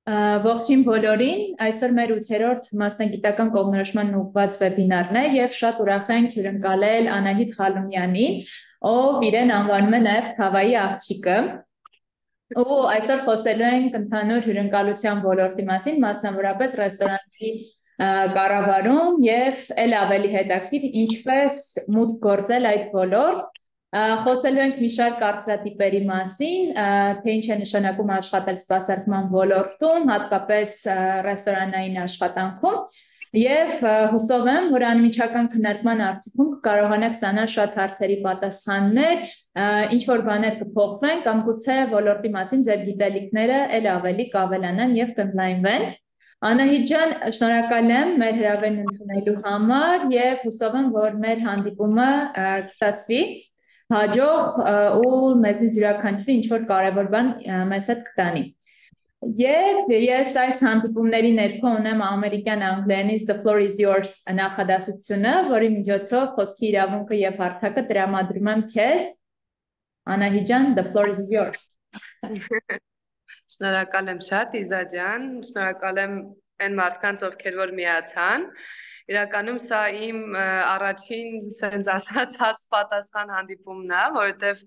Ողջույն բոլորին, այսօր մեր 8-րդ մասնագիտական կողմնորոշման ուղղված վեբինարն է եւ շատ ուրախ ենք հյուրընկալել Անահիտ Խալունյանին, ով իրեն անվանում է նաեւ Թավայի աղջիկը։ Ու այսօր խոսելու ենք ընդհանուր հյուրընկալության ոլորտի մասին, մասնավորապես ռեստորանների կառավարում եւ ել ավելի հետաքրքիր ինչպես մուտք գործել այդ ոլորտ։ Խոսելու ենք մի շարք կարծրատիպերի մասին, թե ինչ է նշանակում աշխատել սպասարկման ոլորտում, հատկապես ռեստորանային աշխատանքում, եւ հուսով եմ, որ անմիջական քննարկման արդյունքում կկարողանաք ստանալ շատ հարցերի պատասխաններ, ինչ որ բաներ կփոխվեն կամ գուցե ոլորտի մասին ձեր գիտելիքները ել ավելի կավելանան եւ կընդլայնվեն։ Անահիտ ջան, շնորհակալ եմ մեր հրավերն ընդունելու համար եւ հուսով եմ, որ մեր հանդիպումը կստացվի հաջող ու մեզնից յուրաքանչյուրի ինչ որ կարևոր բան մեզ հետ կտանի։ Եվ ես այս հանդիպումների ներքո ունեմ ամերիկյան անգլերենից The Floor is Yours նախադասությունը, որի միջոցով խոսքի իրավունքը եւ հարթակը տրամադրում եմ քեզ։ Անահիտ ջան, The Floor is Yours։ Շնորհակալ եմ շատ Իզա ջան, շնորհակալ եմ այն մարդկանց, ովքեր որ միացան։ Իրականում սա իմ առաջին sense ասած հարց պատասխան հանդիպումն է, որովհետև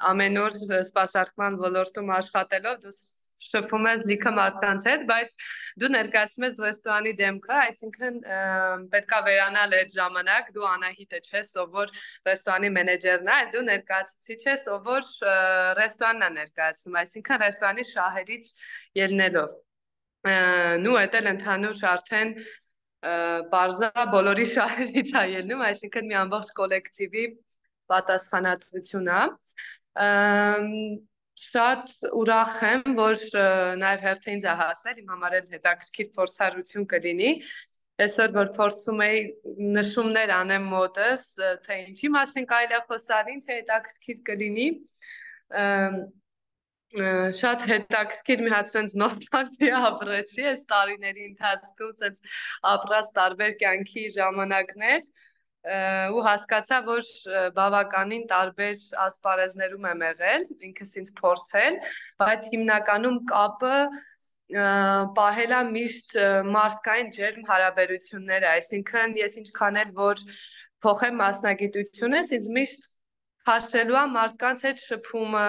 ամեն օր սպասարկման ոլորտում աշխատելով դու շփվում ես լիքը մարդկանց հետ, բայց դու ներկայացնում ես ռեստորանի դեմքը, այսինքն պետքա վերանալ այդ ժամանակ, դու Անահիտը չես, ով որ ռեստորանի մենեջերն է, այլ դու ներկայացուցիչ ես, ով որ ռեստորանն է ներկայացնում, այսինքն ռեստորանի շահերից ելնելով։ Նու էդ էլ ընդհանուր արդեն բարձա բոլորի շահերից է ելնում, այսինքն մի ամբողջ կոլեկտիվի պատասխանատվություն է։ Շատ ուրախ եմ, որ նաև հերթը ինձ է հասել, իմ համար էլ հետաքրքիր փորձառություն կլինի։ Այսօր որ փորձում էի նշումներ անեմ մոտս, թե ինչի մասին կարելի է խոսալ, ինչ հետաքրքիր կլինի, շատ հետաքրքիր մի հատ sense նոստալգիա ապրեցի այս տարիների ընթացքում, sense ապրած տարբեր կյանքի ժամանակներ ու հասկացա, որ բավականին տարբեր ասպարեզներում եմ եղել, ինքս ինձ փորձել, բայց հիմնականում կապը պահելա միշտ մարդկային ջերմ հարաբերությունները, այսինքն ես ինչքան էլ որ փոխեմ մասնագիտությունս, ինձ միշտ քաշելու է մարդկանց հետ շփումը,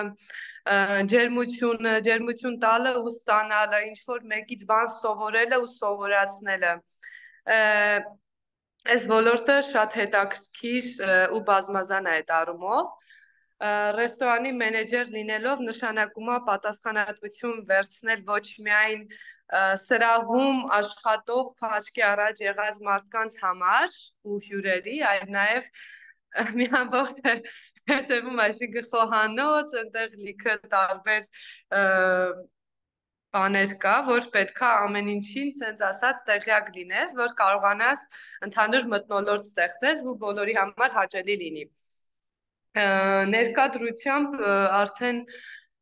ջերմություն տալը ու ստանալը, ինչ որ մեկից բան սովորելը ու սովորացնելը։ Այս ոլորտը շատ հետաքրքիր ու բազմազան է այդ առումով։ Ռեստորանի մենեջեր լինելով նշանակում է պատասխանատվություն վերցնել ոչ միայն սրահում աշխատող քաշքի առաջ եղած մարդկանց համար ու հյուրերի, այլ նաև մի ամբողջ հետևում, այսինքն խոհանոց, այնտեղ լիքը տարբեր բաներ կա, որ պետքա ամեն ինչին, sense ասած, տեղյակ լինես, որ կարողանաս ընդհանուր մթնոլորտ ստեղծես ու բոլորի համար հաճելի լինի։ Ներկա դրությամբ արդեն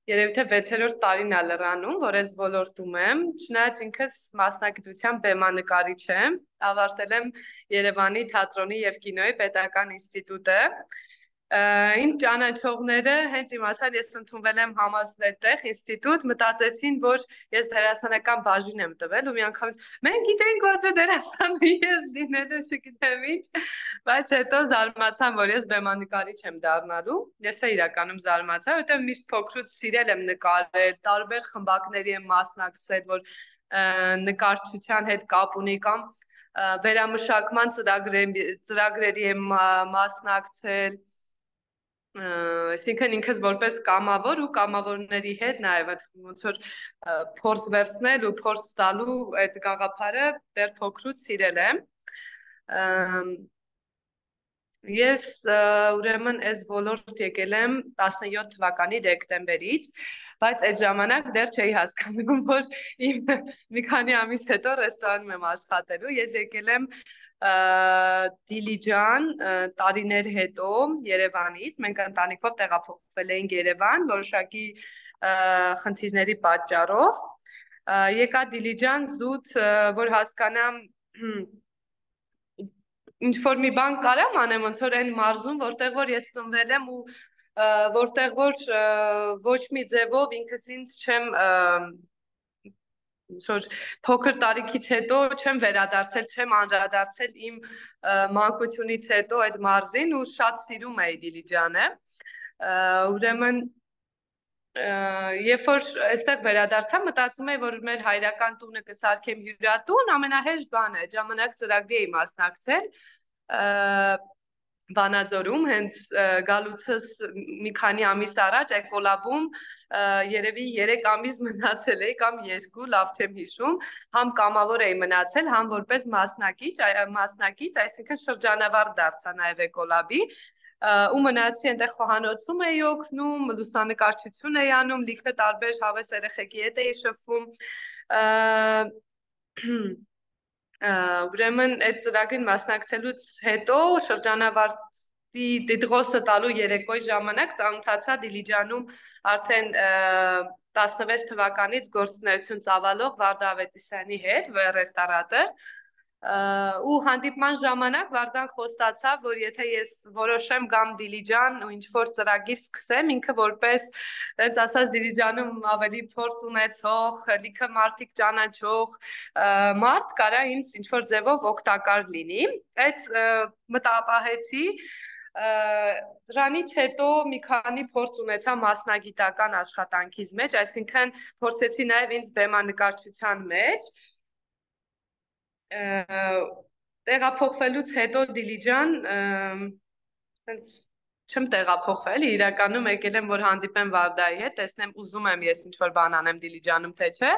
երևի թե 6-րդ տարին է լրանում, որ այս ոլորտում եմ, չնայած ինքս մասնագիտությամբ բեմանկարիչ եմ, ավարտել եմ Երևանի թատրոնի եւ կինոյի պետական ինստիտուտը։ Ինչ ճանաչողները հենց իմացան, ես ընդունվել եմ համալսարան ինստիտուտ, մտածեցին, որ ես դերասանական բաժին եմ տվել ու մի անգամ մենք գիտենք, որ դու դերասան ես լինելու չգիտեմ ինչ, բայց հետո զարմացան, որ ես բեմանկարիչ եմ դառնալու։ Ես է իրականում զարմացա, որովհետև միշտ փոքրուց սիրել եմ նկարել, տարբեր խմբակների եմ մասնակցել, որ նկարչության հետ կապ ունի կամ վերամշակման ծրագրերի եմ մասնակցել, այսինքն ինքս որպես կամավոր ու կամավորների հետ նաև ոնց որ փորձ վերցնել ու փորձ տալու այդ գաղափարը դեռ փոքրուց սիրել եմ։ Ես ուրեմն այս ոլորտ եկել եմ 17 թվականի դեկտեմբերից, բայց այդ ժամանակ դեռ չէի հասկանում, որ մի քանի ամիս հետո ռեստորանում եմ աշխատելու։ Ես եկել եմ Դիլիջան տարիներ հետո Երևանից, մենք ընտանիքով տեղափոխվել էինք Երևան, որոշակի խնդիրների պատճառով։ Եկա Դիլիջան զուտ, որ հասկանամ ինչ որ մի բան կարամ անեմ, ոնց որ այն մարզում, որտեղ որ ես ծնվել եմ ու որտեղ որ ոչ մի ձևով ինքս ինձ չեմ Շոր փոքր տարիքից հետո չեմ վերադարձել, չեմ անդրադարձել իմ մանկությունից հետո այդ մարզին ու շատ սիրում էի Դիլիջանը։ Ուրեմն երբ որ այստեղ վերադարձա, մտածում էի, որ մեր հայրական տունը կսարքեմ հյուրատուն, ամենահեշտ բանը է, ժամանակ ծրագրի էի մասնակցել Վանաձորում, հենց գալուցս մի քանի ամիս առաջ Էկոլաբում երևի 3 ամիս մնացել էի կամ 2, լավ չեմ հիշում, համ կամավոր էի մնացել, համ որպես մասնակից, այսինքն շրջանավար դարձա նաև Էկոլաբի ու մնացի այնտեղ խոհանոցում էի օգնում, լուսանկարչություն էի անում, լիքը տարբեր հավես երեխեքի հետ էի շփվում ուրեմն այդ ծրագրին մասնակցելուց հետո շրջանավարտի դիդղոսը տալու երեկոյի ժամանակ ծանոթացա Դիլիջանում արդեն 16 թվականից գործունեություն ծավալող Վարդա Ավետիսյանի հետ, ռեստորատոր ու հանդիպման ժամանակ Վարդան խոստացավ, որ եթե ես որոշեմ գամ Դիլիջան ու ինչ-որ ծրագիր սկսեմ, ինքը որպես հենց ասած Դիլիջանում ավելի փորձ ունեցող, լիքը մարդիկ ճանաչող մարդ կարա ինձ ինչ-որ ձևով օգտակար լինի։ Այդ մտապահեցի դրանից հետո մի քանի փորձ ունեցա մասնագիտական աշխատանքից մեջ, այսինքն փորձեցի նաև ինձ բեմանկարչության մեջ տեղափոխվելուց հետո Դիլիջան հենց չեմ տեղափոխվել, իրականում եկել եմ որ հանդիպեմ Վարդայի հետ, տեսնեմ ուզում եմ ես ինչ-որ բան անեմ Դիլիջանում, թե չէ։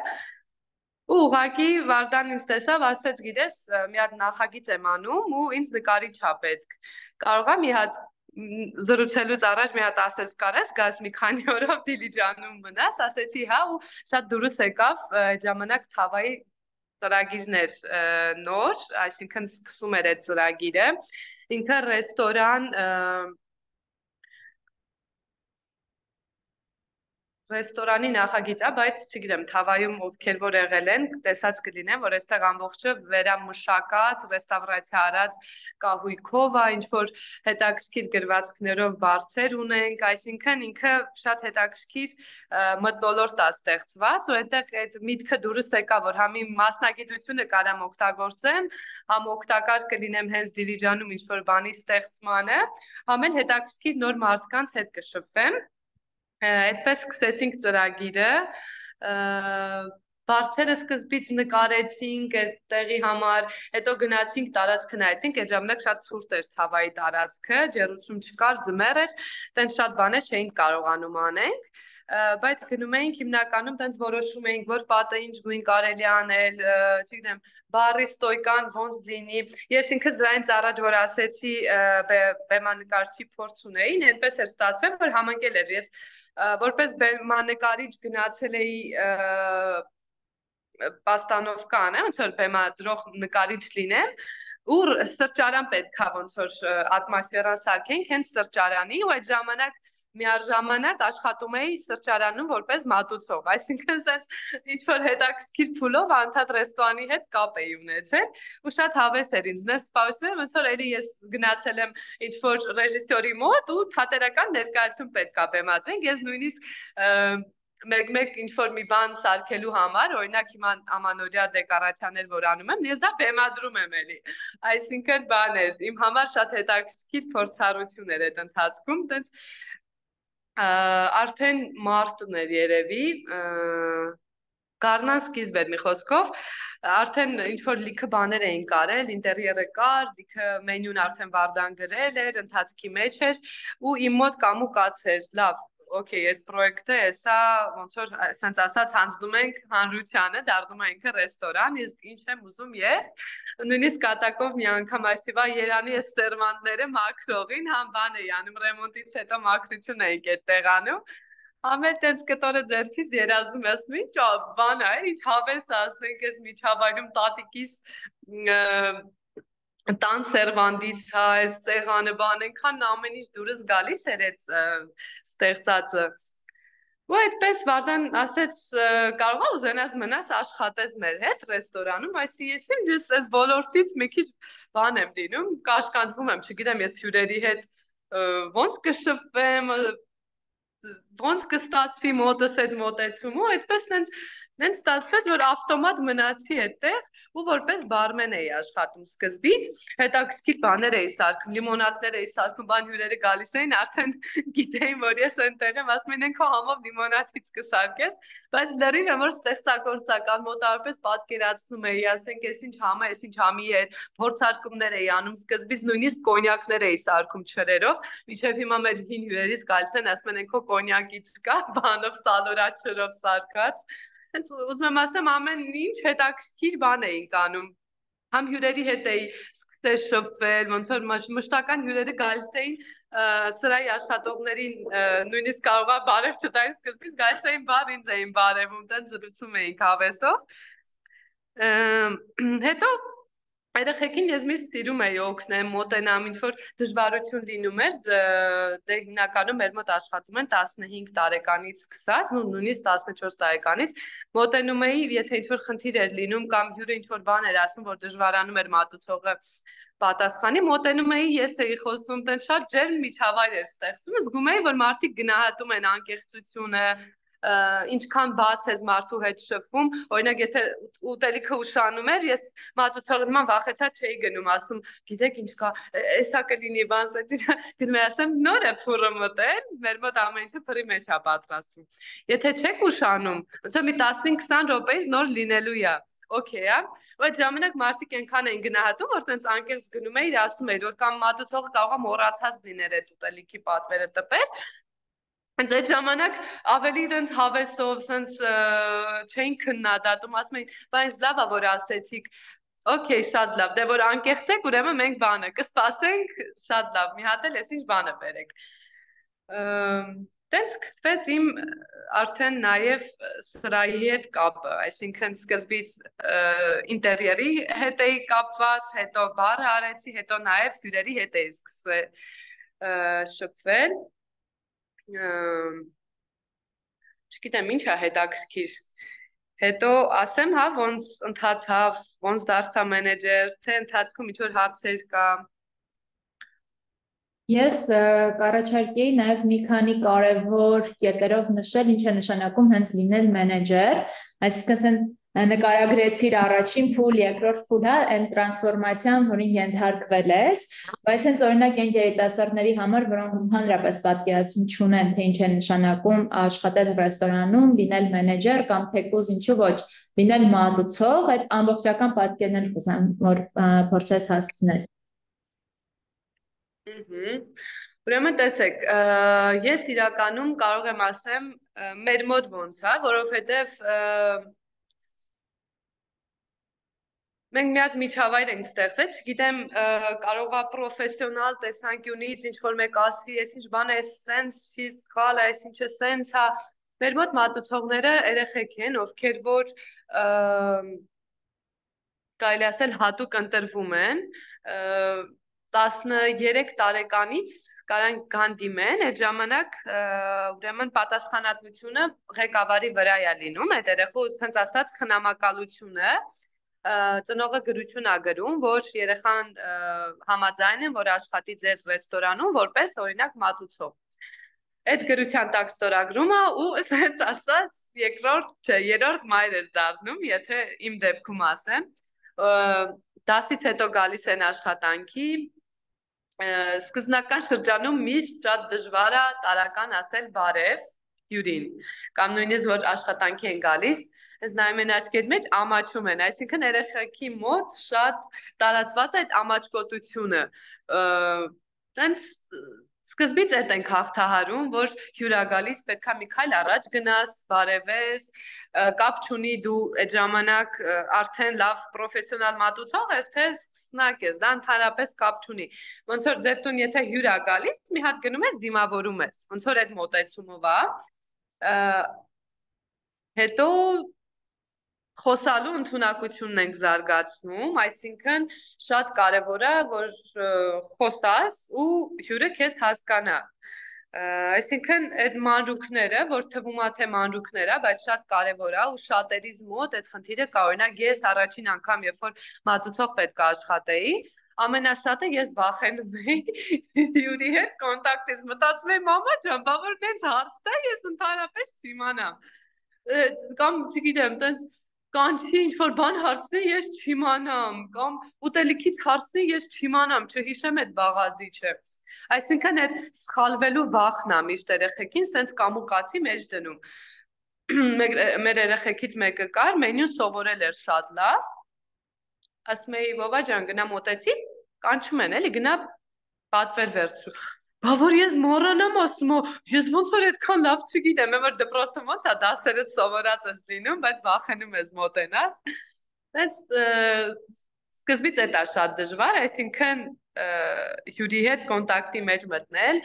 Ու ուղղակի Վարդան ինձ տեսավ, ասեց, գիտես, մի հատ նախագիծ եմ անում ու ինձ նկարիչ ա պետք։ Կարող եմ մի հատ զրուցելուց առաջ մի հատ ասես կարես, գաս մի քանի օրով Դիլիջանում մնաս, ասեցի հա ու շատ դուրս եկավ այդ ժամանակ Թավայի ծրագիրներ նոր, այսինքն սկսում էր այդ ծրագիրը, ինքը ռեստորանի նախագիծ է, բայց չգիտեմ, Թավայում ովքեր որ եղել են, տեսած կլինեն, որ այստեղ ամբողջը վերամշակած, ռեստավրացիա արած կահույքով է, ինչ որ հետաքրքիր գրվածքներով բարձր ունենք, այսինքն ինքը շատ հետաքրքիր մթնոլորտ է ստեղծված, ու այդտեղ այդ միտքը դուրս եկա, որ համ իմ մասնագիտությունը կարամ օգտագործեմ, համ օգտակար կլինեմ հենց Դիլիջանում ինչ որ բանի ստեղծմանը, համ էլ հետաքրքիր նոր մարդկանց հետ կշփվեմ։ Այդպես սկսեցինք ծրագիրը, բարձերը սկզբից նկարեցինք այդ տեղի համար, հետո գնացինք տարածքը նայեցինք, այդ ժամանակ շատ ցուրտ էր Թավայի տարածքը, ջերուցում չկար, ձմեռ էր, տենց շատ բաներ չէինք կարողանում անենք, բայց գնում էինք հիմնականում տենց որոշում էինք, որ պատը ինչ գույն կարելի անել, չգիտեմ, բարի ստոյկան ոնց լինի։ Ես ինքս դրանից առաջ որ ասեցի բեմանկարչի փորձ ունեին, այնպես էր ստացվել, որ համընկել էր։ Ես որպես բեմանկարիչ գնացել էի պաստանովկան, ոնց որ բեմադրող նկարիչ լինեմ, ու սրճարան պետքա ոնց որ ատմոսֆերան սարքենք հենց սրճարանի, ու այդ ժամանակ միաժամանակ աշխատում էի սրճարանում որպես մատուցող, այսինքն sense ինչ որ հետաքրքիր փուլով անդադ ռեստորանի հետ կապ էի ունեցել ու շատ հավես էր ինձ նես սպասել, ոնց որ էլի ես գնացել եմ ինչ որ ռեժիսորի մոտ ու թատերական ներկայացում պետք է բեմադրենք, ես նույնիսկ մեկ ինչ որ մի բան սարքելու համար, օրինակ հիմա ամանորյա դեկորացիաներ որ անում եմ, ես դա բեմադրում եմ էլի։ Այսինքն բաներ, իմ համար շատ հետաքրքիր փորձառություն էր այդ ընթացքում, տենց արդեն մարտն էր երևի, գարնան սկիզբ էր մի խոսքով, արդեն ինչ-որ լիքը բաներ էին կարել, ինտերիերը կար, լիքը մենյուն արդեն Վարդան գրել էր, ընթացքի մեջ էր, ու իմ մոտ կամու կաց էր, լավ, օքեյ, այս պրոյեկտը էսա, ոնց որ ասենց ասած հանձնում ենք հանրությանը, դառնում է ինքը ռեստորան, իսկ ինչ եմ ուզում ես, նույնիսկ կատակով մի անգամ այսիվա Երանի այս սերվանտները մաքրողին, համ բան էի անում, ռեմոնտից հետո մաքրություն էի այդ տեղանում, ամեն տենց կտորը ձերքից երազում ասում ինչ բան է, ինչ հավես ասենք, ես միջավայրում տատիկիս տան սերվանդից հա, այս ծեղանը բան ենքան ամեն ինչ դուրս գալիս էր այդ ստեղծածը։ Ու այդպես Վարդան ասեց կարող է ուզենաս մնաս աշխատես մեր հետ ռեստորանում, այսինքն ես այս ոլորտից մի քիչ բան եմ լինում, կաշկանդվում եմ, չգիտեմ ես հյուրերի հետ ոնց կշփվեմ, ոնց կստացվի մոտս այդ մոտեցումը, այդպես նենց Նենց ստացվեց, որ ավտոմատ մնացի այդտեղ ու որպես բարմեն էի աշխատում սկզբից, հետաքրքիր բաներ էի սարքում, լիմոնադներ էի սարքում, բան հյուրերը գալիս էին, արդեն գիտեին, որ ես այնտեղ եմ, ասում են քո համով լիմոնադից կսարքես, բայց լրիվ եմ որ ստեղծագործական մոտավորապես պատկերացնում էի, ասենք ես ինչ համ է, ես ինչ համի է, փորձարկումներ էի անում, սկզբից նույնիսկ կոնյակներ էի սարքում չրերով, մինչև հիմա մեր հին հյուրերից գալիս են, ասում են քո կոնյակից կա, բանով սալորաչրով սարքած Հենց ուզում եմ ասեմ, ամեն ինչ հետաքրքիր բան էինք անում։ Համ հյուրերի հետ էի սկսել շփվել, ոնց որ մշտական հյուրերը գալիս էին սրահի աշխատողներին նույնիսկ կարողա բարև չտային սկզբից գալիս էին բար ինձ էին բարևում, տենց զրուցում էինք հավեսով։ Հետո Երեխեքին ես միշտ սիրում էի օգնեմ, մոտենամ, ինչ որ դժվարություն լինում էր, դե հիմնականում մեր մոտ աշխատում են 15 տարեկանից սկսած, նույնիսկ 14 տարեկանից, մոտենում էի, եթե ինչ որ խնդիր էր լինում կամ հյուրը ինչ որ բան էր ասում, որ դժվարանում էր մատուցողը պատասխանի, մոտենում էի, ես էի խոսում, տեն շատ ջերմ միջավայր էր ստեղծվում, զգում էի, որ մարդիկ գնահատում են անկեղծությունը, ինչքան բաց ես մարդու հետ շփվում, օրինակ եթե ուտելիքը ուշանում էր, ես մատուցողի նման վախեցա չէի գնում, ասում, գիտեք ինչ կա, էսա կլինի բան, գնում եմ ասեմ, նոր է փուրը մտել, մեր մոտ ամեն ինչը փրի մեջ է պատրաստվում։ Եթե չեք ուշանում, ոնց որ մի 15-20 րոպեից նոր լինելու է։ Okay, այդ ժամանակ մարդիկ այնքան էին գնահատում, որ տենց անկեղծ գնում էի, ասում էի, որ կամ մատուցողը կարող է մոռացած լիներ այդ ուտելիքի պատվերը տպեր, Հենց այդ ժամանակ ավելի իրենց հավեսով, սենց չէին քննադատում, ասում էին, բայց լավ է, որ ասեցիք, Okay, շատ լավ, դե որ անկեղծ եք, ուրեմն մենք բանը կսպասենք, շատ լավ, մի հատ էլ ես ինչ բանը բերեք։ Տենց սկսվեց իմ արդեն նաև սրահի հետ կապը, այսինքն սկզբից ինտերիերի հետ էի կապված, հետո բառը արեցի, հետո նաև հյուրերի հետ էի սկսել շփվել։ Չգիտեմ ինչ է հետաքրքիր։ Հետո ասեմ, հա, ոնց ընթացավ, ոնց դարձա մենեջեր, թե ընթացքում ինչ որ հարցեր կա։ Ես կառաջարկեի նաև մի քանի կարևոր կետերով նշել, ինչ է նշանակում հենց լինել մենեջեր, այսինքն նկարագրեցիր առաջին փուլ, երկրորդ փուլը, այն տրանսֆորմացիան, որին ենթարկվել ես, բայց հենց օրինակ այն երիտասարդների համար, որոնք ընդհանրապես պատկերացում չունեն, թե ինչ է նշանակում աշխատել ռեստորանում, լինել մենեջեր կամ թեկուզ ինչու ոչ, լինել մատուցող, այդ ամբողջական պատկերն էլ կուզեմ, որ փորձես հասցնել։ Ուրեմն տեսեք, ես իրականում կարող եմ ասեմ մեր մոտ ոնց է, որովհետև մենք մի հատ միջավայր ենք ստեղծել, չգիտեմ, կարող է պրոֆեսիոնալ տեսանկյունից ինչ որ մեկ ասի, ես ինչ բան է, սենց չի սխալ է, այս ինչը սենց է, մեր մոտ մատուցողները երեխեք են, ովքեր որ կարելի ասել հատուկ ընտրվում են, 13 տարեկանից կարան գան դիմեն, այդ ժամանակ ուրեմն պատասխանատվությունը ղեկավարի վրա է լինում, այդ երեխու հենց ասած խնամակալությունը, ծնողը գրություն է գրում, որ երեխան համաձայն են, որ աշխատի ձեր ռեստորանում որպես օրինակ մատուցող։ Այդ գրության տակ ստորագրում է ու հենց ասած երրորդ մայր ես դառնում, եթե իմ դեպքում ասեմ, դասից հետո գալիս են աշխատանքի, սկզբնական շրջանում միշտ շատ դժվար է տարական ասել բարև հյուրին, կամ նույնիսկ որ աշխատանքի են գալիս, ես նայում են աչքերի մեջ ամաչում են, այսինքն երեխեքի մոտ շատ տարածված է այդ ամաչկոտությունը, տենց Սկզբից այդ ենք հաղթահարում, որ հյուր է գալիս, պետք է մի քայլ առաջ գնաս, բարևես, կապ չունի դու այդ ժամանակ արդեն լավ պրոֆեսիոնալ մատուցող ես, թե սկսնակ ես, դա ընդհանրապես կապ չունի։ Ոնց որ ձեր տուն եթե հյուր է գալիս, մի հատ գնում ես դիմավորում ես, ոնց որ այդ մոտեցումով է։ Հետո խոսալու ընդունակությունն ենք զարգացնում, այսինքն շատ կարևոր է, որ խոսաս ու հյուրը քեզ հասկանա։ Այսինքն այդ մանրուքները, որ թվում է թե մանրուքներ է, բայց շատ կարևոր է ու շատերիս մոտ այդ խնդիրը կա, օրինակ ես առաջին անգամ, երբ որ մատուցող պետք է աշխատեի, ամենաշատը ես վախենում էի հյուրի հետ կոնտակտից, մտածում էի մամա ջան, բա որ նենց հարց տա, ես ընդհանրապես չիմանամ։ կամ չգիտեմ, տենց կանչի ինչ-որ բան հարցնի, ես չիմանամ, կամ ուտելիքից հարցնի, ես չիմանամ, չհիշեմ այդ բաղադրիչը։ Այսինքն այդ սխալվելու վախն է միշտ երեխեքին, սենց կամուկացի մեջ դնում։ Մեր երեխեքից մեկը կար, մենյուն սովորել էր շատ լավ։ Ասում էի, Վովա ջան, գնա մոտեցի, կանչում են, էլի գնա պատվեր վերցրու։ Բա որ ես մոռանամ ասում, ես ոնց որ այդքան լավ չգիտեմ, որ դպրոցում ոնց է դասերդ սովորած ես լինում, բայց վախենում ես մոտենաս։ Բայց սկզբից այդ է շատ դժվար, այսինքն հյուրի հետ կոնտակտի մեջ մտնել,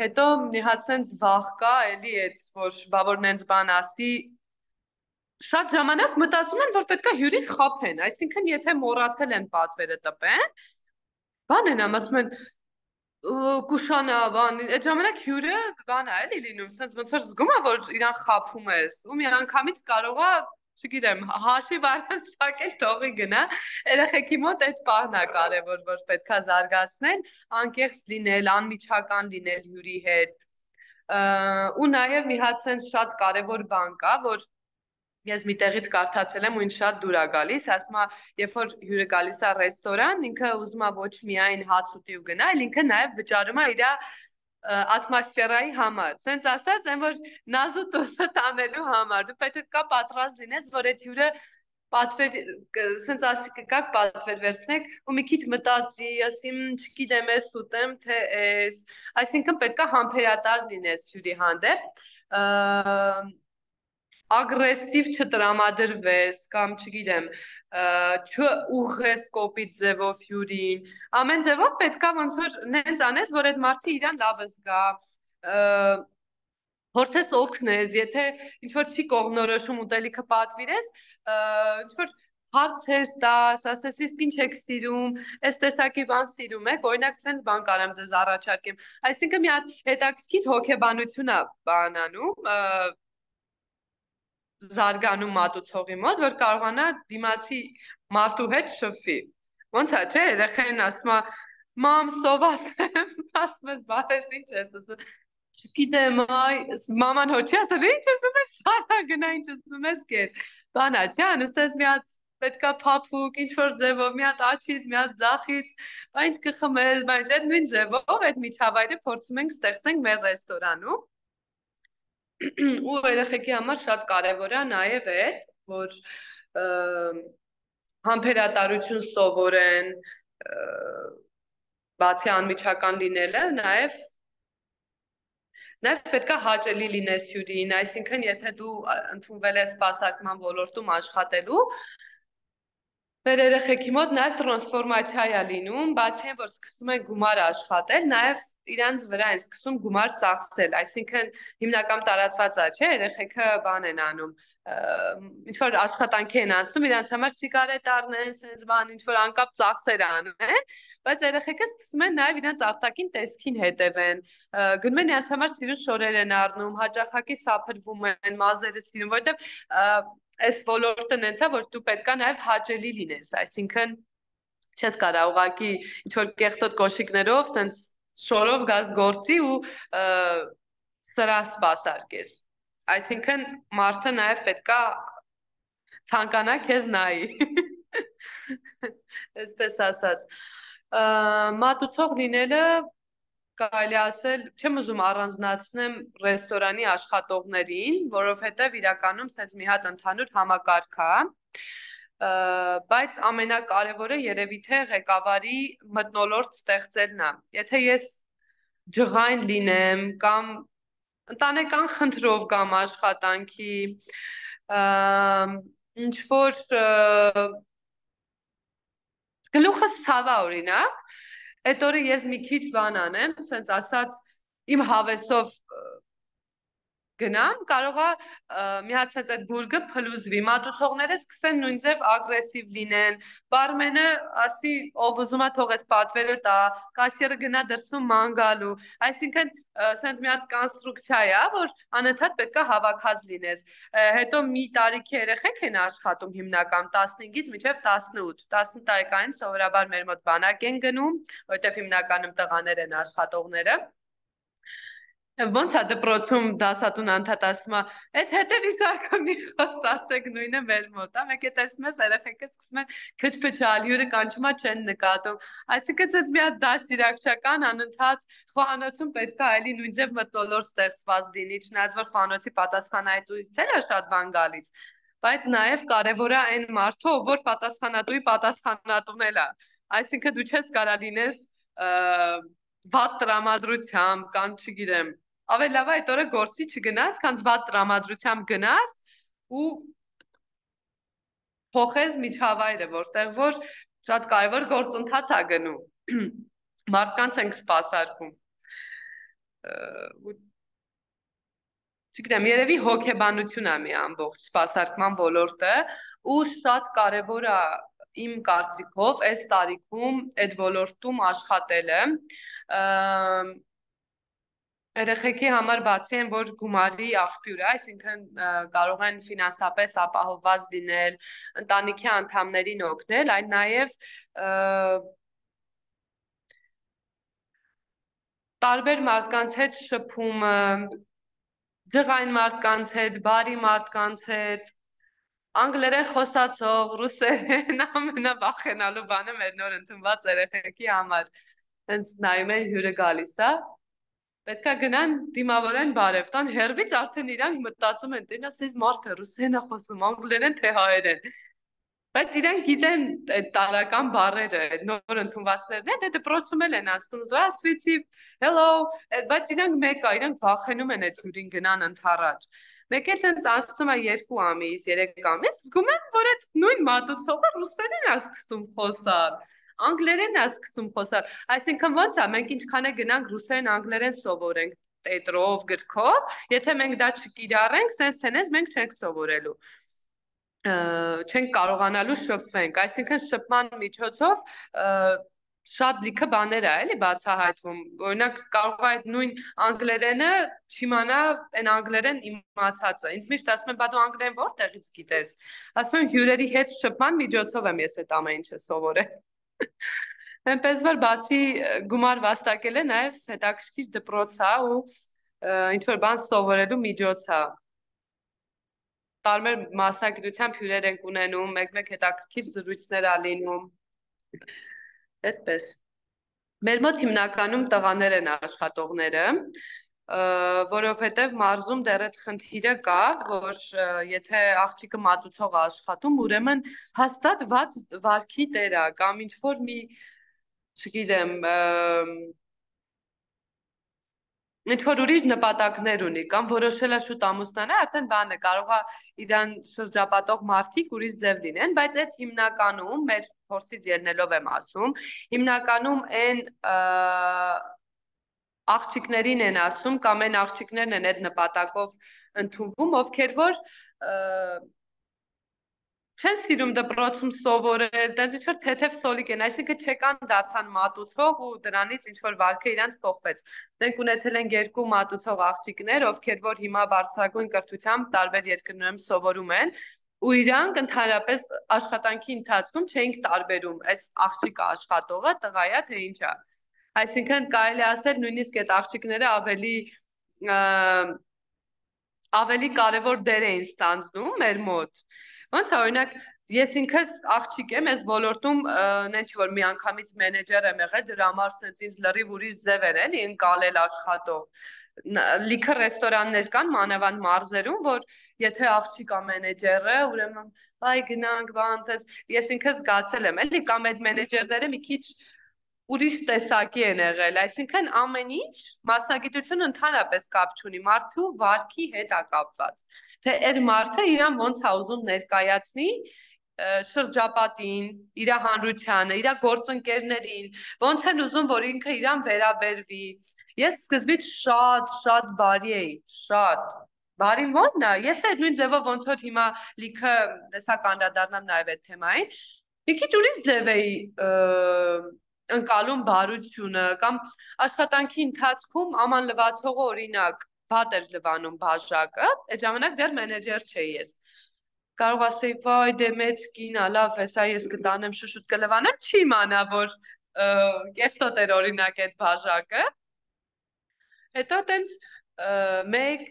հետո մի հատ սենց վախ կա, էլի այդ որ բա որ նենց բան ասի, շատ ժամանակ մտածում են, որ պետք է հյուրին խաբեն, այսինքն եթե մոռացել են պատվերը տպեն, բան են ասում են կուշանա, բան, այդ ժամանակ հյուրը բան է էլի լինում, սենց ոնց որ զգում է, որ իրան խաբում ես, ու մի անգամից կարող է, չգիտեմ, հաշիվ առանց փակել թողի գնա, երեխեքի մոտ այդ պահն է կարևոր, որ պետքա զարգացնել, անկեղծ լինել, անմիջական լինել հյուրի հետ, ու նաև մի հատ սենց շատ կարևոր բան կա, որ ես մի տեղից կարդացել եմ ու ինձ շատ դուր է գալիս, ասում է, երբ որ հյուրը գալիս է ռեստորան, ինքը ուզում է ոչ միայն հաց ուտի ու գնա, այլ ինքը նաև վճարում է իր ատմոսֆերայի համար։ Սենց ասած, այն որ նազու տոստը տանելու համար, դու պետք է պատրաստ լինես, որ այդ հյուրը պատվեր, սենց ասի կգաք պատվեր վերցնեք ու մի քիչ մտածի, ասի չգիտեմ ես ուտեմ, թե ես, այսինքն պետք է համբերատար լինես հյուրի հանդեպ, ագրեսիվ չտրամադրվես կամ չգիտեմ, չուղղես կոպիտ ձևով հյուրին, ամեն ձևով պետքա ոնց որ նենց անես, որ այդ մարդը իրան լավը զգա, փորձես օգնես, եթե ինչ-որ չի կողմնորոշում ուտելիքը պատվիրես, ինչ-որ հարցեր տաս, ասես իսկ ինչ եք սիրում, այս տեսակի բան սիրում եք, օրինակ սենց բան կարամ ձեզ առաջարկեմ, այսինքն մի հատ հետաքրքիր հոգեբանություն է բանանում, զարգանում մատուցողի մոտ, որ կարողանա դիմացի մարդու հետ շփվի։ Ոնց է, չէ, երեխային ասում է, մամ, սոված եմ, ասում ես, բարես ինչ ես, ասում, չգիտեմ, այ, մաման հոչի ասել, ինչ ասում ես, սարա գնա, ինչ ասում ես կեր, բանա, չէ, անուսես մի հատ պետքա փափուկ, ինչ-որ ձևով, մի հատ աչից, մի հատ ձախից, բա ինչ կխմել, բա ինչ, այդ նույն ձևով, այդ միջավայրը փորձում ենք ստեղծենք մեր ռեստորանում, ու երեխեքի համար շատ կարևոր է նաև այդ, որ համբերատարություն սովորեն, բացի անմիջական լինելը, նաև պետք է հաճելի լինես հյուրին, այսինքն եթե դու ընդունվել ես սպասարկման ոլորտում աշխատելու, մեր երեխեքի մոտ նաև տրանսֆորմացիա է լինում, բացի այն, որ սկսում են գումար աշխատել, նաև իրանց վրա են սկսում գումար ծախսել, այսինքն հիմնական տարածված է, չէ, երեխեքը բան են անում, ինչ-որ աշխատանքի են անցնում, իրանց համար սիգարետ առնեն, սենց բան, ինչ-որ անկապ ծախսեր անեն, բայց երեխեքը սկսում են նաև իրանց արտաքին տեսքին հետևեն, գնում են իրանց համար սիրուն շորեր են առնում, հաճախակի սափրվում են, մազերը սիրում, որովհետև այս ոլորտը նենց է, որ դու պետք է նաև հաճելի լինես, այսինքն չես կարա ուղղակի ինչ-որ կեղտոտ կոշիկներով, սենց շորով գազ գործի ու սրահ սպասարկես, այսինքն մարդը նաև պետք է ցանկանա քեզ նայի, այսպես ասած, մատուցող լինելը կարելի ասել, չեմ ուզում առանձնացնեմ ռեստորանի աշխատողներին, որովհետև իրականում սենց մի հատ ընդհանուր համակարգ է, բայց ամենակարևորը երևի թե ղեկավարի մթնոլորտ ստեղծելն է, եթե ես ջղայն լինեմ կամ ընտանեկան խնդրով կամ աշխատանքի, ինչ-որ գլուխս ցավ է օրինակ, այդ օրը ես մի քիչ բան անեմ, սենց ասած իմ հավեսով գնամ, կարող է մի հատ սենց այդ բուրգը փլուզվի, մատուցողները սկսեն նույն ձև ագրեսիվ լինեն, բարմենը ասի, ով ուզում է թող էս պատվերը տա, կասիերը գնա դրսում ման գալու, այսինքն սենց մի հատ կոնստրուկցիա է, որ անընդհատ պետք է հավաքած լինես, հետո մի տարիքի երեխեք են աշխատում հիմնական 15-ից մինչև 18, 18 տարեկանին սովորաբար մեր մոտ բանակ են գնում, որտեղ հիմնականում տղաներ են աշխատողները, Ոնց է դպրոցում դասատուն անդադ ասում է, այդ հետևիշակը մի խոսացեք նույնը մեր մոտ, մեկ է տեսնում ես երեխեքը սկսում են քչփչալ, հյուրը կանչում է չեն նկատում։ Այսինքն ցած մի հատ դաստիարակչական անընդհատ խոհանոցում պետք է այլի նույն ձև մթնոլորտ ստեղծված լինի, չնայած որ խոհանոցի պատասխանատուից չէ շատ բան գալիս, բայց նաև կարևոր է այն մարդը, որ պատասխանատուի պատասխանատուն է։ Այսինքն դու չես կարա լինես վատ տրամադրությամբ կամ չգիտեմ ավելի լավ է այդ օրը գործի չգնաս, քան վատ տրամադրությամբ գնաս ու փոխես միջավայրը, որտեղ որ շատ կարևոր գործընթաց է գնում։ Մարդկանց ենք սպասարկում։ Չգիտեմ, երևի հոգեբանություն է մի ամբողջ սպասարկման ոլորտը ու շատ կարևոր է իմ կարծիքով այս տարիքում այդ ոլորտում աշխատելը։ Երեխեքի համար բացի են, որ գումարի աղբյուր է, այսինքն կարող են ֆինանսապես ապահովված լինել, ընտանիքի անդամներին օգնել, այլ նաև տարբեր մարդկանց հետ շփումը, ջղային մարդկանց հետ, բարի մարդկանց հետ, անգլերեն խոսացող, ռուսերեն ամենավախենալու բանը մեր նոր ընդունված երեխեքի համար։ Հենց նայում են հյուրը գալիս է, պետք է գնան դիմավորեն բարև տան, հերվից արդեն իրանք մտածում են, տենաս այս մարդը ռուսերեն է խոսում, անգլերեն թե հայերեն։ Բայց իրանք գիտեն այդ տարական բառերը, այդ նոր ընդունվածներն են, դպրոցում են ասում «Здравствуйте», «Hello», բայց իրանք մեկ է, իրանք վախենում են այդ հյուրին գնան ընդառաջ։ Մեկ էլ տենց անցնում է 2 ամիս, 3 ամիս, զգում եմ, որ այդ նույն մատուցողը ռուսերեն է սկսում խոսալ, անգլերեն է սկսում խոսալ, այսինքն ոնց է, մենք ինչքան է գնանք ռուսերեն, անգլերեն սովորենք տետրով, գրքով, եթե մենք դա չկիրառենք, sense tennis մենք չենք սովորելու, չենք կարողանալու շփվենք, այսինքն շփման միջոցով շատ լիքը բաներ է էլի բացահայտվում, օրինակ կարող է այդ նույն անգլերենը չիմանա այն անգլերեն իմացածը, ինձ միշտ ասում են, բա դու անգլերեն որտեղից գիտես, ասում եմ հյուրերի հետ շփման միջոցով եմ ես այդ ամեն ինչը սովորել։ Այնպես որ բացի գումար վաստակելը նաև հետաքրքիր դպրոց է ու ինչ որ բան սովորելու միջոց է։ Տարբեր մասնագիտությամբ հյուրեր ենք ունենում, մեկ-մեկ հետաքրքիր զրույցներ ա լինում։ Այդպես։ Մեր մոտ հիմնականում տղաներ են աշխատողները, որովհետև մարզում դեռ այդ խնդիրը կա, որ եթե աղջիկը մատուցող աշխատում, ուրեմն հաստատ վատ վարքի տեր է կամ ինչ որ մի չգիտեմ, ինչ որ ուրիշ նպատակներ ունի կամ որոշել է շուտ ամուսնանա, արդեն բանը կարող է իրան շրջապատող մարդիկ ուրիշ ձև լինեն, բայց այդ հիմնականում մեր փորձից ելնելով եմ ասում, հիմնականում այն աղջիկներին են ասում կամ այն աղջիկներն են այդ նպատակով ընդունվում, ովքեր որ չեն սիրում դպրոցում սովորել, տենց ինչ որ թեթև սոլիկ են, այսինքն չեկան դարձան մատուցող ու դրանից ինչ որ վարքը իրանց փոխվեց։ Մենք ունեցել ենք 2 մատուցող աղջիկներ, ովքեր որ հիմա բարձրագույն կրթությամբ տարբեր երկրներում սովորում են, ու իրանք ընդհանրապես աշխատանքի ընթացքում չէինք տարբերում, այս աղջիկը աշխատողը, տղայա թե ինչ է։ Այսինքն կարելի ասել նույնիսկ այդ աղջիկները ավելի կարևոր դեր էին ստանձնում մեր մոտ։ Ոնց է, օրինակ, ես ինքս աղջիկ եմ, այս ոլորտում նենց որ մի անգամից մենեջեր եմ եղել, դրա համար սենց ինձ լրիվ ուրիշ ձև էր էլի ընկալել աշխատող։ Լիքը ռեստորաններ կան մանավանդ մարզերում, որ եթե աղջիկ է մենեջերը, ուրեմն բայ գնանք, բան տենց, ես ինքս զգացել եմ, էլի կամ այդ մենեջերները մի քիչ ուրիշ տեսակի են եղել, այսինքն ամեն ինչ մասնագիտությունը ընդհանրապես կապ չունի, մարդու վարքի հետ է կապված, թե այդ մարդը իրան ոնց է ուզում ներկայացնի շրջապատին, իր հանրությանը, իր գործընկերներին, ոնց են ուզում, որ ինքը իրան վերաբերվի։ Ես սկզբից շատ բարի էի, շատ բարին ո՞րն է, ես այդ նույն ձևով ոնց որ հիմա լիքը տեսակ անդրադառնամ նաև այդ թեմային, մի քիչ ուրիշ ձև էի ընկալում բարությունը կամ աշխատանքի ընթացքում աման լվացողը օրինակ վատ էր լվանում բաժակը, այդ ժամանակ դեռ մենեջեր չէի ես։ Կարող ասեի, վայ, դե մեծ կին ա, լավ, հեսա ես կտանեմ շուշուտ կլվանեմ, չի իմանա, որ կեֆտոտ էր օրինակ այդ բաժակը։ Հետո տենց 1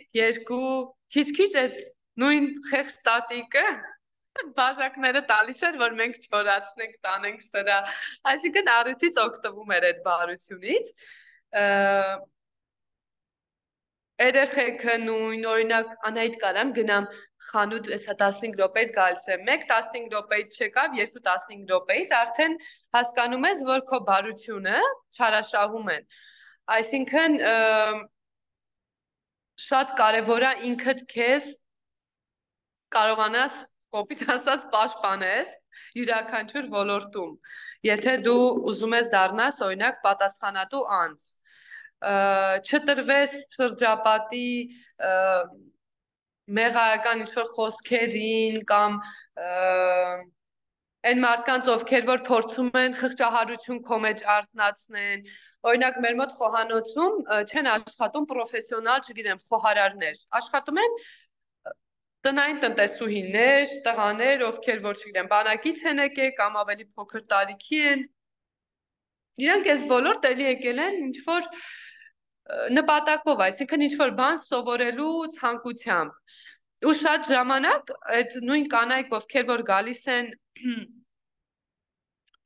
2 քիչ այդ նույն խեղճ տատիկը բաժակները տալիս էր, որ մենք չորացնենք, տանենք սրա, այսինքն առիթից օգտվում էր այդ բարությունից։ Երեխեքը նույն, օրինակ Անահիտ կարամ գնամ խանութ, հեսա 15 րոպեից գալիս եմ, 1 15 րոպեից չեկավ, 2 15 րոպեից արդեն հասկանում ես, որ քո բարությունը չարաշահում են։ Այսինքն շատ կարևոր է ինքդ քեզ կարողանաս կոպիտ ասած պաշտպանես յուրաքանչյուր ոլորտում։ Եթե դու ուզում ես դառնաս օրինակ պատասխանատու անձ, չտրվես շրջապատի մեղայական ինչ-որ խոսքերին կամ այն մարդկանց, ովքեր որ փորձում են խղճահարություն քո մեջ արտնացնեն, օրինակ մեր մոտ խոհանոցում չեն աշխատում պրոֆեսիոնալ, չգիտեմ, խոհարարներ, աշխատում են տնային տնտեսուհիներ, տղաներ, ովքեր որ չգիտեմ, բանակից են եկել կամ ավելի փոքր տարիքի են, իրանք այս ոլորտ էլի եկել են ինչ որ նպատակով, այսինքն ինչ որ բան սովորելու ցանկությամբ։ Ու շատ ժամանակ այդ նույն կանայք, ովքեր որ գալիս են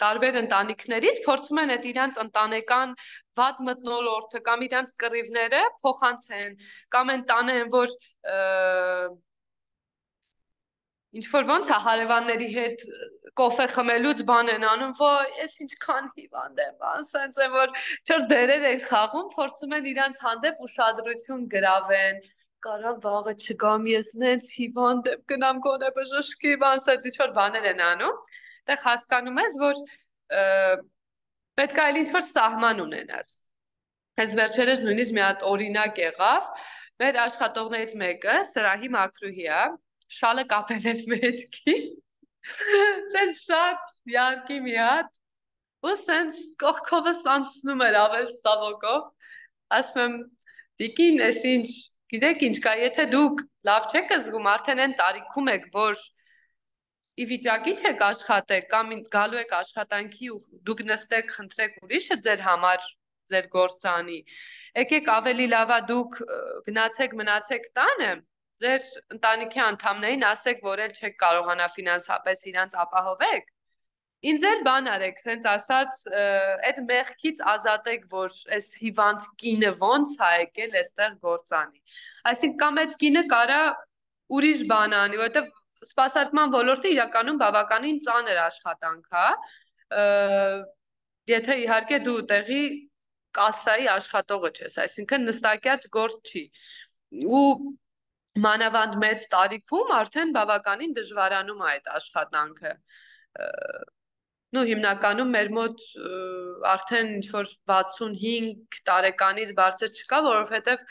տարբեր ընտանիքներից, փորձում են այդ իրանց ընտանեկան վատ մթնոլորտը կամ իրանց կռիվները փոխանցեն, կամ են տանեն, որ ինչ որ ոնց է հարևանների հետ կոֆե խմելուց բան են անում, ոյ, ես ինչքան հիվանդ եմ, ասենց է, որ չոր դերեր են խաղում, փորձում են իրանց հանդեպ ուշադրություն գրավեն, կարամ վաղը չգամ, ես նենց հիվանդ եմ, գնամ գոնե բժշկի, ասենց ինչ որ բաներ են անում, այդտեղ հասկանում ես, որ պետք է ինչ որ սահման ունենաս։ Այս վերջերս նույնիսկ մի հատ օրինակ եղավ, մեր աշխատողներից մեկը Սրահի մաքրուհի է, շալը կապել էր մեջքի, սենց շատ յարկի մի հատ, ու սենց կողքովս անցնում էր ավել սավոկով, ասում եմ, դիկին, ես ինչ, գիտեք ինչ կա, եթե դուք լավ չեք զգում, արդեն են տարիքում եք, որ ի վիճակի չեք աշխատեք, կամ գալու եք աշխատանքի ու դուք նստեք, խնդրեք ուրիշը ձեր համար, ձեր գործանի, եկեք ավելի լավա դուք գնացեք, մնացեք տանը, ձեր ընտանիքի անդամներին ասեք, որ էլ չեք կարողանա ֆինանսապես իրանց ապահովեք, ինձ էլ բան արեք, սենց ասած, այդ մեղքից ազատեք, որ այս հիվանդ կինը ոնց է եկել այստեղ գործանի։ Այսինքն կամ այդ կինը կարա ուրիշ բան անի, որովհետև սպասարկման ոլորտը իրականում բավականին ծանր աշխատանք է, եթե իհարկե դու տեղի կասայի աշխատողը չես, այսինքն նստակյաց գործ չի։ Ու մանավանդ մեծ տարիքում արդեն բավականին դժվարանում է այդ աշխատանքը։ Հիմնականում մեր մոտ արդեն ինչ-որ 65 տարեկանից բարձր չկա, որովհետև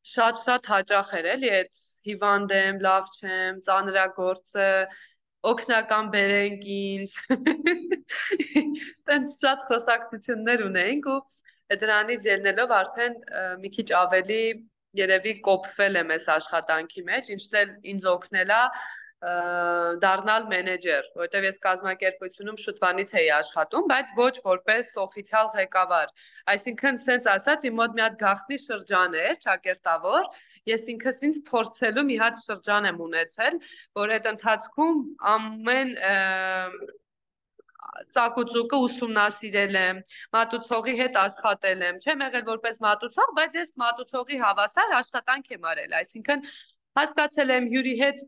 շատ հաճախ էր էլի այդ հիվանդ եմ, լավ չեմ, ծանրագործը, օգնական բերենք ինձ, տենց շատ խոսակցություններ ունեինք ու դրանից ելնելով արդեն մի քիչ ավելի երևի կոփվել եմ այս աշխատանքի մեջ, ինչն էլ ինձ օգնել է դառնալ մենեջեր, որովհետև ես կազմակերպությունում շուտվանից էի աշխատում, բայց ոչ որպես օֆիցիալ ղեկավար։ Այսինքն, սենց ասած, իմ մոտ մի հատ գաղտնի շրջան էր, ճակերտավոր, ես ինքս ինձ փորձելու մի հատ շրջան եմ ունեցել, որ այդ ընթացքում ամեն ծակուցուկը ուսումնասիրել եմ, մատուցողի հետ աշխատել եմ, չեմ եղել որպես մատուցող, բայց ես մատուցողի հավասար աշխատանք եմ արել, այսինքն հասկացել եմ հյուրի հետ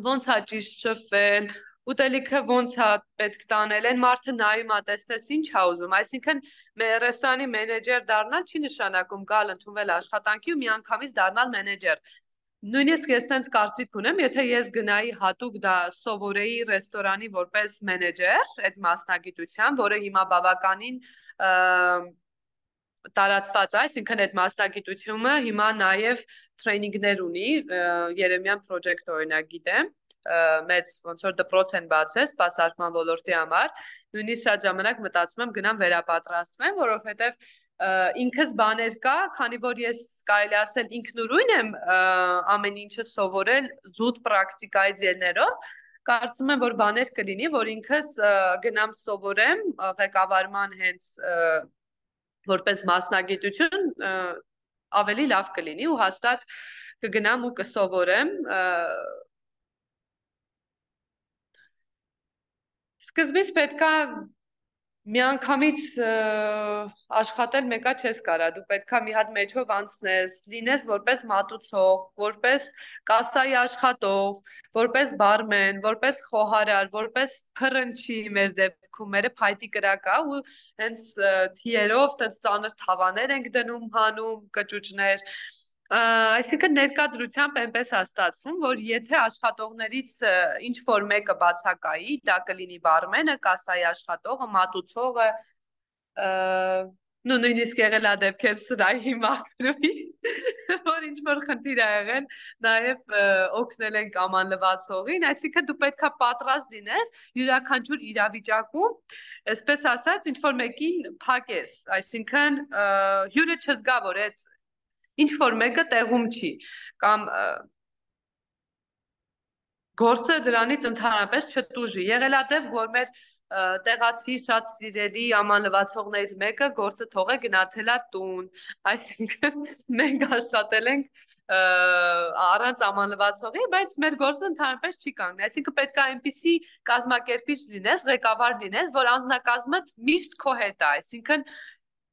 ոնց է ճիշտ շփվել, ուտելիքը ոնց է պետք տանել, այն մարդը նայում է, տեսնես ինչ է ուզում, այսինքն ռեստորանի մենեջեր դառնալ չի նշանակում գալ ընդունվել աշխատանքի ու միանգամից դառնալ մենեջեր։ Նույնիսկ ես ցենց կարծիք ունեմ, եթե ես գնայի հատուկ դա սովորեի ռեստորանի որպես մենեջեր, այդ մասնագիտությամբ, որը հիմա բավականին տարածված է, այսինքն այդ մասնագիտությունը հիմա նաև տրեյնինգներ ունի, Երեմյան պրոջեկտ օրինակ գիտեմ, մեծ ոնց որ դպրոց են բացել սպասարկման ոլորտի համար, նույնիսկ շատ ժամանակ մտածում եմ գնամ վերապատրաստվեմ, որովհետև ինքս բաներ կա, քանի որ ես կարելի ասել ինքնուրույն եմ ամեն ինչը սովորել զուտ պրակտիկայից ելներով, կարծում եմ, որ բաներ կլինի, որ ինքս գնամ սովորեմ ղեկավարման հենց որպես մասնագիտություն ավելի լավ կլինի ու հաստատ կգնամ ու կսովորեմ սկզբից պետքա միանգամից աշխատել մեկա չես կարա, դու պետքա մի հատ մեջով անցնես, լինես որպես մատուցող, որպես կասայի աշխատող, որպես բարմեն, որպես խոհարար, որպես փռնչի մեր դեպքում, մերը փայտի կրակա ու հենց թիերով ծանր թավաներ ենք դնում, հանում, կճուճներ, այսինքն ներկայությամբ այնպես է ստացվում, որ եթե աշխատողներից ինչ որ մեկը բացակայի, դա կլինի բարմենը, կասայի աշխատողը, մատուցողը, նույնիսկ եղել է դեպքեր սրահի մաքրուի, որ ինչ որ խնդիր ա եղել, նաև օգնել ենք ամանլվացողին, այսինքն դու պետքա պատրաստ լինես յուրաքանչյուր իրավիճակում, այսպես ասած, ինչ որ մեկին փակես, այսինքն հյուրը չզգա, որ այդ ինչ որ մեկը տեղում չի, կամ գործը դրանից ընդհանրապես չտուժի, եղել է դեպք, որ մեր տեղացի շատ սիրելի ամանլվացողներից մեկը գործը թողե գնացել է տուն, այսինքն մենք աշխատել ենք առանց ամանլվացողի, բայց մեր գործը ընդհանրապես չի կանգնի, այսինքն պետք է այնպիսի կազմակերպիչ լինես, ղեկավար լինես, որ անձնակազմը միշտ քո հետ է, այսինքն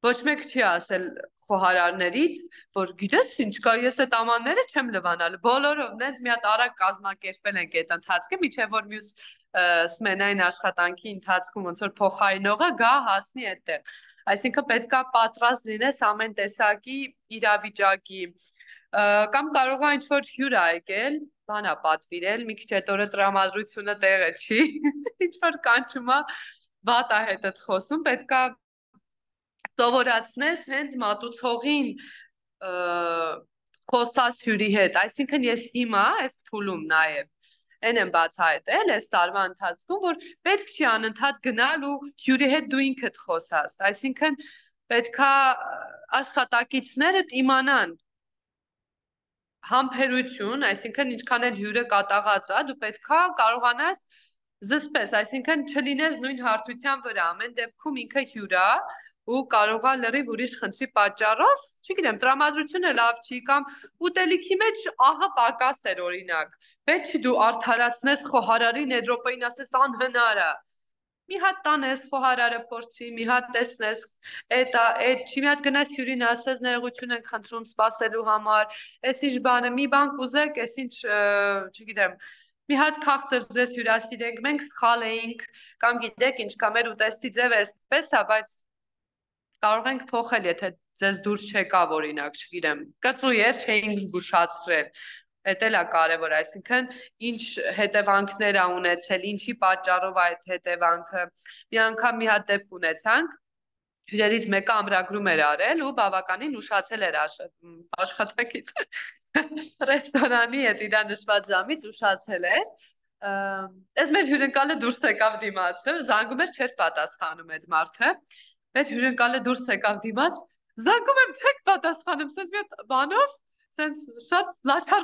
ոչ մեկ չի ասել խոհարարներից, որ գիտես ինչ կա, ես այդ ամանները չեմ լվանալ, բոլորով նենց մի հատ արագ կազմակերպել ենք այդ ընթացքը, միջև որ մյուս սմենային աշխատանքի ընթացքում ոնց որ փոխարինողը գա հասնի այդտեղ, այսինքն պետքա պատրաստ լինես ամեն տեսակի իրավիճակի, կամ կարող է ինչ որ հյուր ա եկել, բան ա պատվիրել, մի քիչ հետո տրամադրությունը տեղը չի, ինչ որ կանչում ա, վատ ա հետդ խոսում, պետքա սովորացնես հենց մատուցողին խոսած հյուրի հետ, այսինքն ես հիմա այս փուլում նաև են եմ բացահայտել այս տարվա ընթացքում, որ պետք չի անընդհատ գնալ ու հյուրի հետ դու ինքդ խոսաս, այսինքն պետքա աշխատակիցներդ իմանան համբերություն, այսինքն ինչքան էլ հյուրը կատաղած է, դու պետքա կարողանաս զսպես, այսինքն չլինես նույն հարթության վրա, ամեն դեպքում ինքը հյուր է ու կարող է լրիվ ուրիշ խնդրի պատճառով, չգիտեմ, տրամադրությունը լավ չի կամ ուտելիքի մեջ ահա պակաս էր օրինակ, պետք չի դու արդարացնես խոհարարին այդ րոպեին ասես անհնար է, մի հատ տանես խոհարարը փորձի, մի հատ տեսնես, այդ չի մի հատ գնաս հյուրին ասես ներողություն ենք խնդրում սպասելու համար, այս ինչ բանը, մի բան կուզեք, այս ինչ, չգիտեմ, մի հատ քաղցր ձեզ հյուրասիրենք, մենք սխալ էինք, կամ գիտեք ինչ, կամ մեր ուտեստի ձևը էսպես է, բայց կարող ենք փոխել, եթե ձեզ դուրս չեկավ օրինակ, չգիտեմ, կծույեր չէինք զգուշացրել, այդ էլ է կարևոր, այսինքն ինչ հետևանքներ ա ունեցել, ինչի պատճառով այդ հետևանքը, մի անգամ մի հատ դեպք ունեցանք, հյուրերից մեկը ամրագրում էր արել ու բավականին ուշացել էր աշխատակից, ռեստորանի հետ իրա նշված ժամից ուշացել էր, այս մեր հյուրընկալը դուրս եկավ դիմաց, զանգում էր չէր պատասխանում այդ մարդը, Բայց հյուրընկալը դուրս եկավ դիմաց, զանգում եմ չեք պատասխանում, սենց մի հատ բանով, սենց շատ լաչար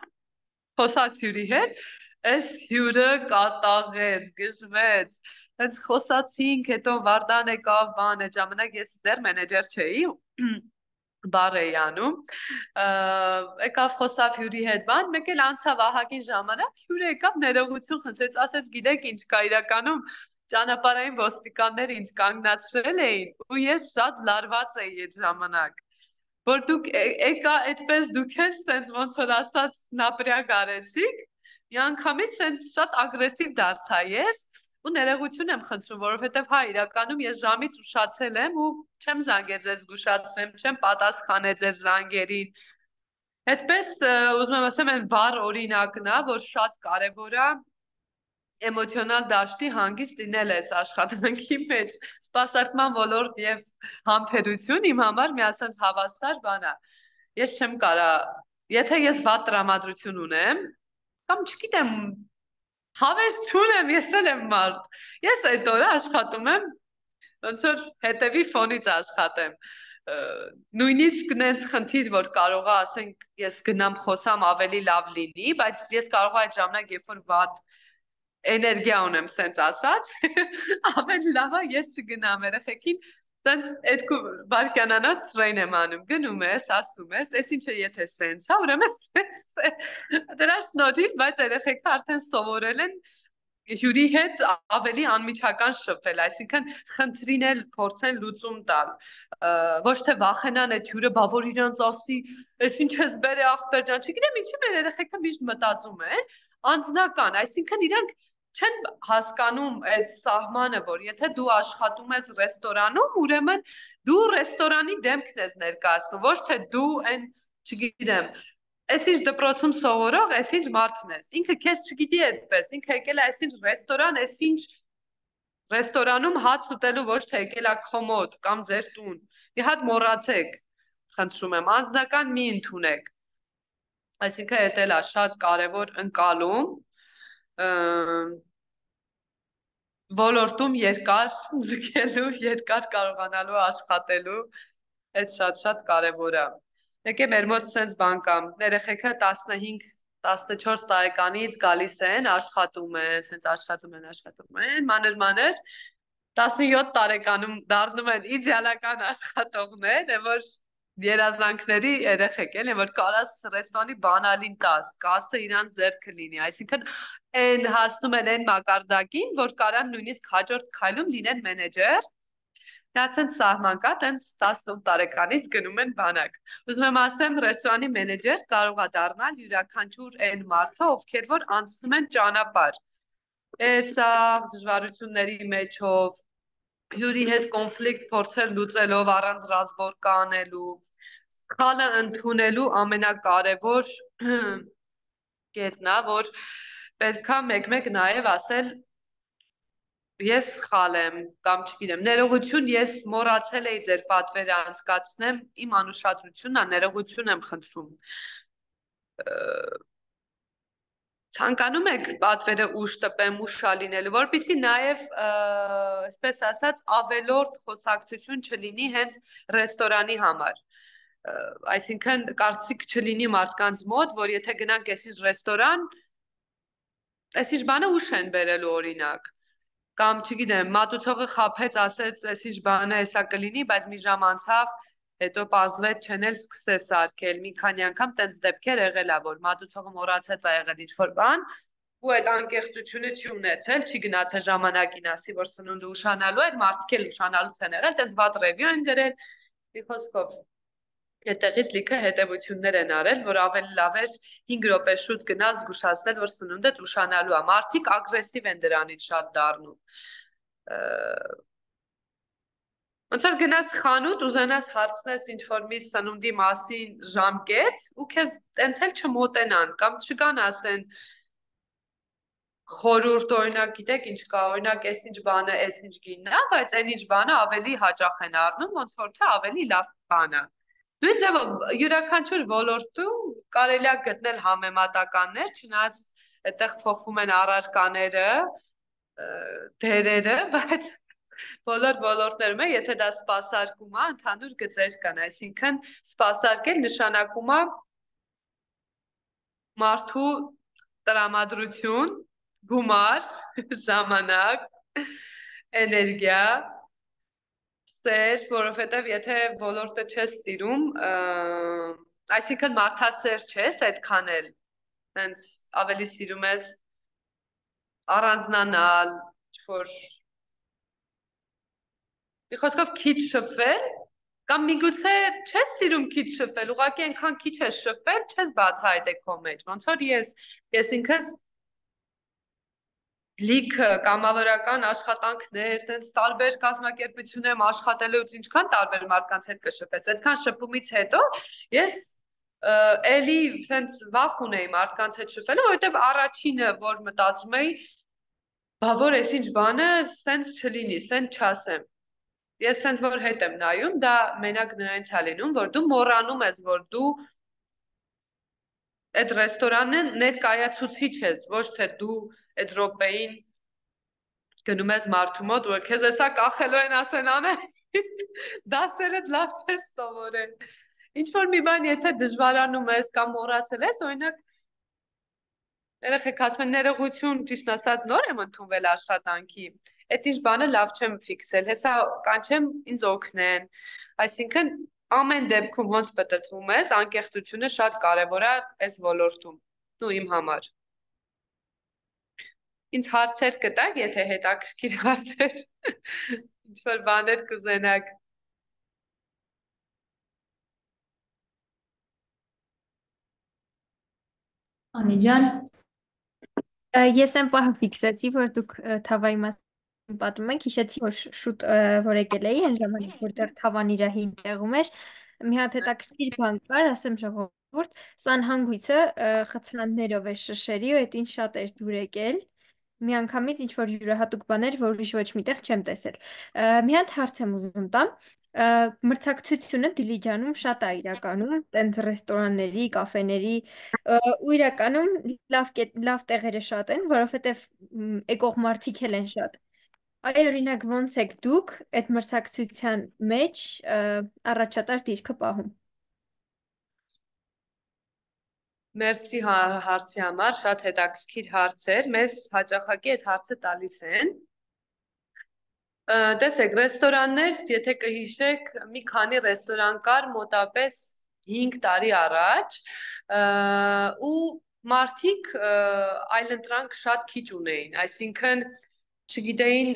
խոսած հյուրի հետ, այս հյուրը կատաղեց, գժվեց, սենց խոսացինք, հետո Վարդան եկավ, բան, այդ ժամանակ ես դեռ մենեջեր չէի, բար էի անում, եկավ խոսավ հյուրի հետ բան, մեկ էլ անցավ ահագին ժամանակ, հյուրը եկավ ներողություն խնդրեց, ասեց գիտեք ինչ կա իրականում, ճանապարհային ոստիկանները ինձ կանգնացրել էին ու ես շատ լարված էի այդ ժամանակ, որ դուք եկա այդպես դուք էլ սենց ոնց որ ասած նապրյակ արեցիք, միանգամից սենց շատ ագրեսիվ դարձա ես ու ներողություն եմ խնդրում, որովհետև հա իրականում ես ժամից ուշացել եմ ու չեմ զանգել ձեզ զգուշացրեմ, չեմ պատասխանել ձեր զանգերին, այդպես ուզում եմ ասեմ այն վառ օրինակն է, որ շատ կարևոր է էմոցիոնալ դաշտի հանգիստ լինել այս աշխատանքի մեջ, սպասարկման ոլորտ եւ համբերություն իմ համար միացած հավասար բան է։ Ես չեմ կարա, եթե ես վատ տրամադրություն ունեմ, կամ չգիտեմ, հավես չունեմ, ես էլ եմ մարդ։ Ես այդ օրը աշխատում եմ, ոնց որ հետևի ֆոնից աշխատեմ։ Նույնիսկ նենց խնդիր, որ կարող է ասենք ես գնամ խոսամ ավելի լավ լինի, բայց ես կարող եմ այդ ժամանակ երբ որ վատ էներգիա ունեմ սենց ասած, ավելի լավ է ես չգնամ երեխեքին Սենց այդ բարքյանանաց սրայն եմ անում, գնում ես, ասում ես, այս ինչը եթե սենց, հա, ուրեմն դրա շնորհիվ, բայց երեխեքը արդեն սովորել են հյուրի հետ ավելի անմիջական շփվել, այսինքն խնդրին էլ փորձեն լուծում տալ, ոչ թե վախենան այդ հյուրը, բա որ իրանց ասի, այս ինչ ես բերե ախպեր ջան, չգիտեմ ինչի մեր երեխեքը միշտ մտածում են, անձնական, այսինքն իրանք չեն հասկանում այդ սահմանը, որ եթե դու աշխատում ես ռեստորանում, ուրեմն դու ռեստորանի դեմքն ես ներկայացնում, ոչ թե դու այն, չգիտեմ, այսինչ դպրոցում սովորող, այսինչ մարդն ես։ Ինքը քեզ չգիտի այդպես, ինքը եկել է այսինչ ռեստորան, այսինչ ռեստորանում հաց ուտելու ոչ թե եկել է քոմոդ կամ ձեր տուն։ Մի հատ մոռացեք, խնդրում եմ, անձնական մի ընդունեք։ Այսինքն դա էլ է շատ կարևոր ընկալում ոլորտում երկար ձգելու, երկար կարողանալու աշխատելու, այդ շատ կարևոր է։ Եկե մեր մոտ sense բան կա, երեխեքը 15-14 տարեկանից գալիս են, աշխատում են, sense աշխատում են, մանր 17 տարեկանում դառնում են իդեալական աշխատողներ, որ երազանքների երեխեք են, որ կարաս ռեստորանի բանալին տաս, կասը իրան ձեռքը լինի, այսինքն այն հասնում են այն մակարդակին, որ կարան նույնիսկ հաջորդ քայլում լինեն մենեջեր, դացեն սահման կա, տենց 18 տարեկանից գնում են բանակ։ Ուզում եմ ասեմ, ռեստորանի մենեջեր կարող է դառնալ յուրաքանչյուր այն մարդը, ովքեր որ անցնում են ճանապարհ։ Սա դժվարությունների մեջով հյուրի հետ կոնֆլիկտ փորձել լուծելով առանց ռազմորկա անելու, սխալը ընդունելու ամենակարևոր կետն է, որ պետք է մեկ-մեկ նաև ասել ես սխալ եմ կամ չգիտեմ, ներողություն, ես մոռացել էի ձեր պատվերը անցկացնեմ, իմ անուշադրությունն է, ներողություն եմ խնդրում։ Ցանկանում եք պատվերը ուշ տպեմ, ուշա լինելու, որպեսզի նաև, այսպես ասած, ավելորդ խոսակցություն չլինի հենց ռեստորանի համար։ Այսինքն կարծիք չլինի մարդկանց մոտ, որ եթե գնանք այսինչ ռեստորան, այսինչ բանը ուշ են բերելու օրինակ։ Կամ չգիտեմ, մատուցողը խաբեց, ասեց, այսինչ բանը հեսա կլինի, բայց մի ժամ անցավ, հետո պարզվեց չեն էլ սկսես արկել, մի քանի անգամ տենց դեպքեր եղել է, որ մատուցողը մոռացած է եղել ինչ-որ բան, ու այդ անկեղծությունը չի ունեցել, չի գնացել ժամանակին ասի, որ սնունդը ուշանալու էր, մարդիկ էլ ուշանալուց են եղել, տենց վատ ռևյու են գրել, մի խոսքով այդտեղից լիքը հետևություններ են արել, որ ավելի լավ էր 5 րոպե շուտ գնալ զգուշացնել, որ սնունդը ուշանալու է։ Մարդիկ ագրեսիվ են դրանից շատ դառնում։ Ոնց որ գնաս խանութ, ուզենաս հարցնես ինչ-որ մի սնունդի մասին ժամկետ, ու քեզ տենց էլ չմոտենան, կամ չգան ասեն խորհուրդ, օրինակ, գիտեք ինչ կա, օրինակ, այսինչ բանը, այսինչ գինն է, բայց այնինչ բանը ավելի հաճախ են առնում, ոնց որ թե ավելի լավ բան է։ Նույն ձևով յուրաքանչյուր ոլորտում կարելի է գտնել համեմատականներ, չնայած այդտեղ փոխվում են առարկաները, դերերը, բայց բոլոր ոլորտներում է, եթե դա սպասարկում է, ընդհանուր գծեր կան, այսինքն սպասարկել նշանակում է մարդու տրամադրություն, գումար, ժամանակ, էներգիա, սեր, որովհետև եթե ոլորտը չես սիրում, այսինքն մարդասեր չես այդքան էլ, հենց ավելի սիրում ես առանձնանալ, ինչ-որ մի խոսքով քիչ շփվել, կամ միգուցե չես սիրում քիչ շփվել, ուղղակի այնքան քիչ ես շփվել, չես բացահայտել քո մեջ, ոնց որ ես ինքս լիքը կամավորական աշխատանքներ, տենց տարբեր կազմակերպություն եմ աշխատելուց ինչքան տարբեր մարդկանց հետ կշփվեց, այդքան շփումից հետո ես էլի տենց վախ ունեի մարդկանց հետ շփվելու, որովհետև առաջինը, որ մտածում էի, բա որ այսինչ բանը սենց չլինի, սենց չասեմ։ Ես սենց որ հետ եմ նայում, դա մենակ նրանից է լինում, որ դու մոռանում ես, որ դու այդ ռեստորանը ներկայացուցիչ ես, ոչ թե դու այդ րոպեին գնում ես մարդու մոտ ու քեզ էսա կախելու են ասեն անե դասերդ լավ չես սովորել։ Ինչ որ մի բան եթե դժվարանում ես կամ մոռացել ես, օրինակ Երեխեք ասում են ներողություն, ճիշտ ասած նոր եմ ընդունվել աշխատանքի։ Այդ ինչ բանը լավ չեմ ֆիքսել, հեսա կանչեմ ինձ օգնեն։ Այսինքն ամեն դեպքում ոնց պատտվում ես, անկեղծությունը շատ կարևոր է այս ոլորտում։ Դու իմ համար։ Ինձ հարցեր կտակ, եթե հետաքրքիր հարցեր։ Ինչ որ բաներ կուզենաք։ Անի ջան, Ես այն պահը ֆիքսեցի, որ դուք թավայի մասին պատմում եք, հիշեցի, որ շուտ որ եկել էի, այն ժամանակ, որ դեռ թավան իր հին տեղում էր, մի հատ հետաքրքիր բան կար, ասեմ ժողովուրդ, սանհանգույցը խցաններով էր շշերի ու այդ ինչ շատ էր դուր եկել, միանգամից ինչ որ յուրահատուկ բաներ, որ ուրիշ ոչ միտեղ չեմ տեսել։ Մի հատ հարց եմ ուզում տամ, մրցակցությունը Դիլիջանում շատ է իրականում, տենց ռեստորանների, կաֆեների, ու իրականում լավ տեղերը շատ են, որովհետև եկող մարդիկ էլ են շատ։ Այ օրինակ ոնց եք դուք այդ մրցակցության մեջ առաջատար դիրքը պահում։ Մերսի հարցի համար, շատ հետաքրքիր հարց էր, մեզ հաճախակի այդ հարցը տալիս են։ Տեսեք, ռեստորաններ, եթե կհիշեք, մի քանի ռեստորան կար մոտապես 5 տարի առաջ, ու մարդիկ այլընտրանք շատ քիչ ունեին, այսինքն չգիտեին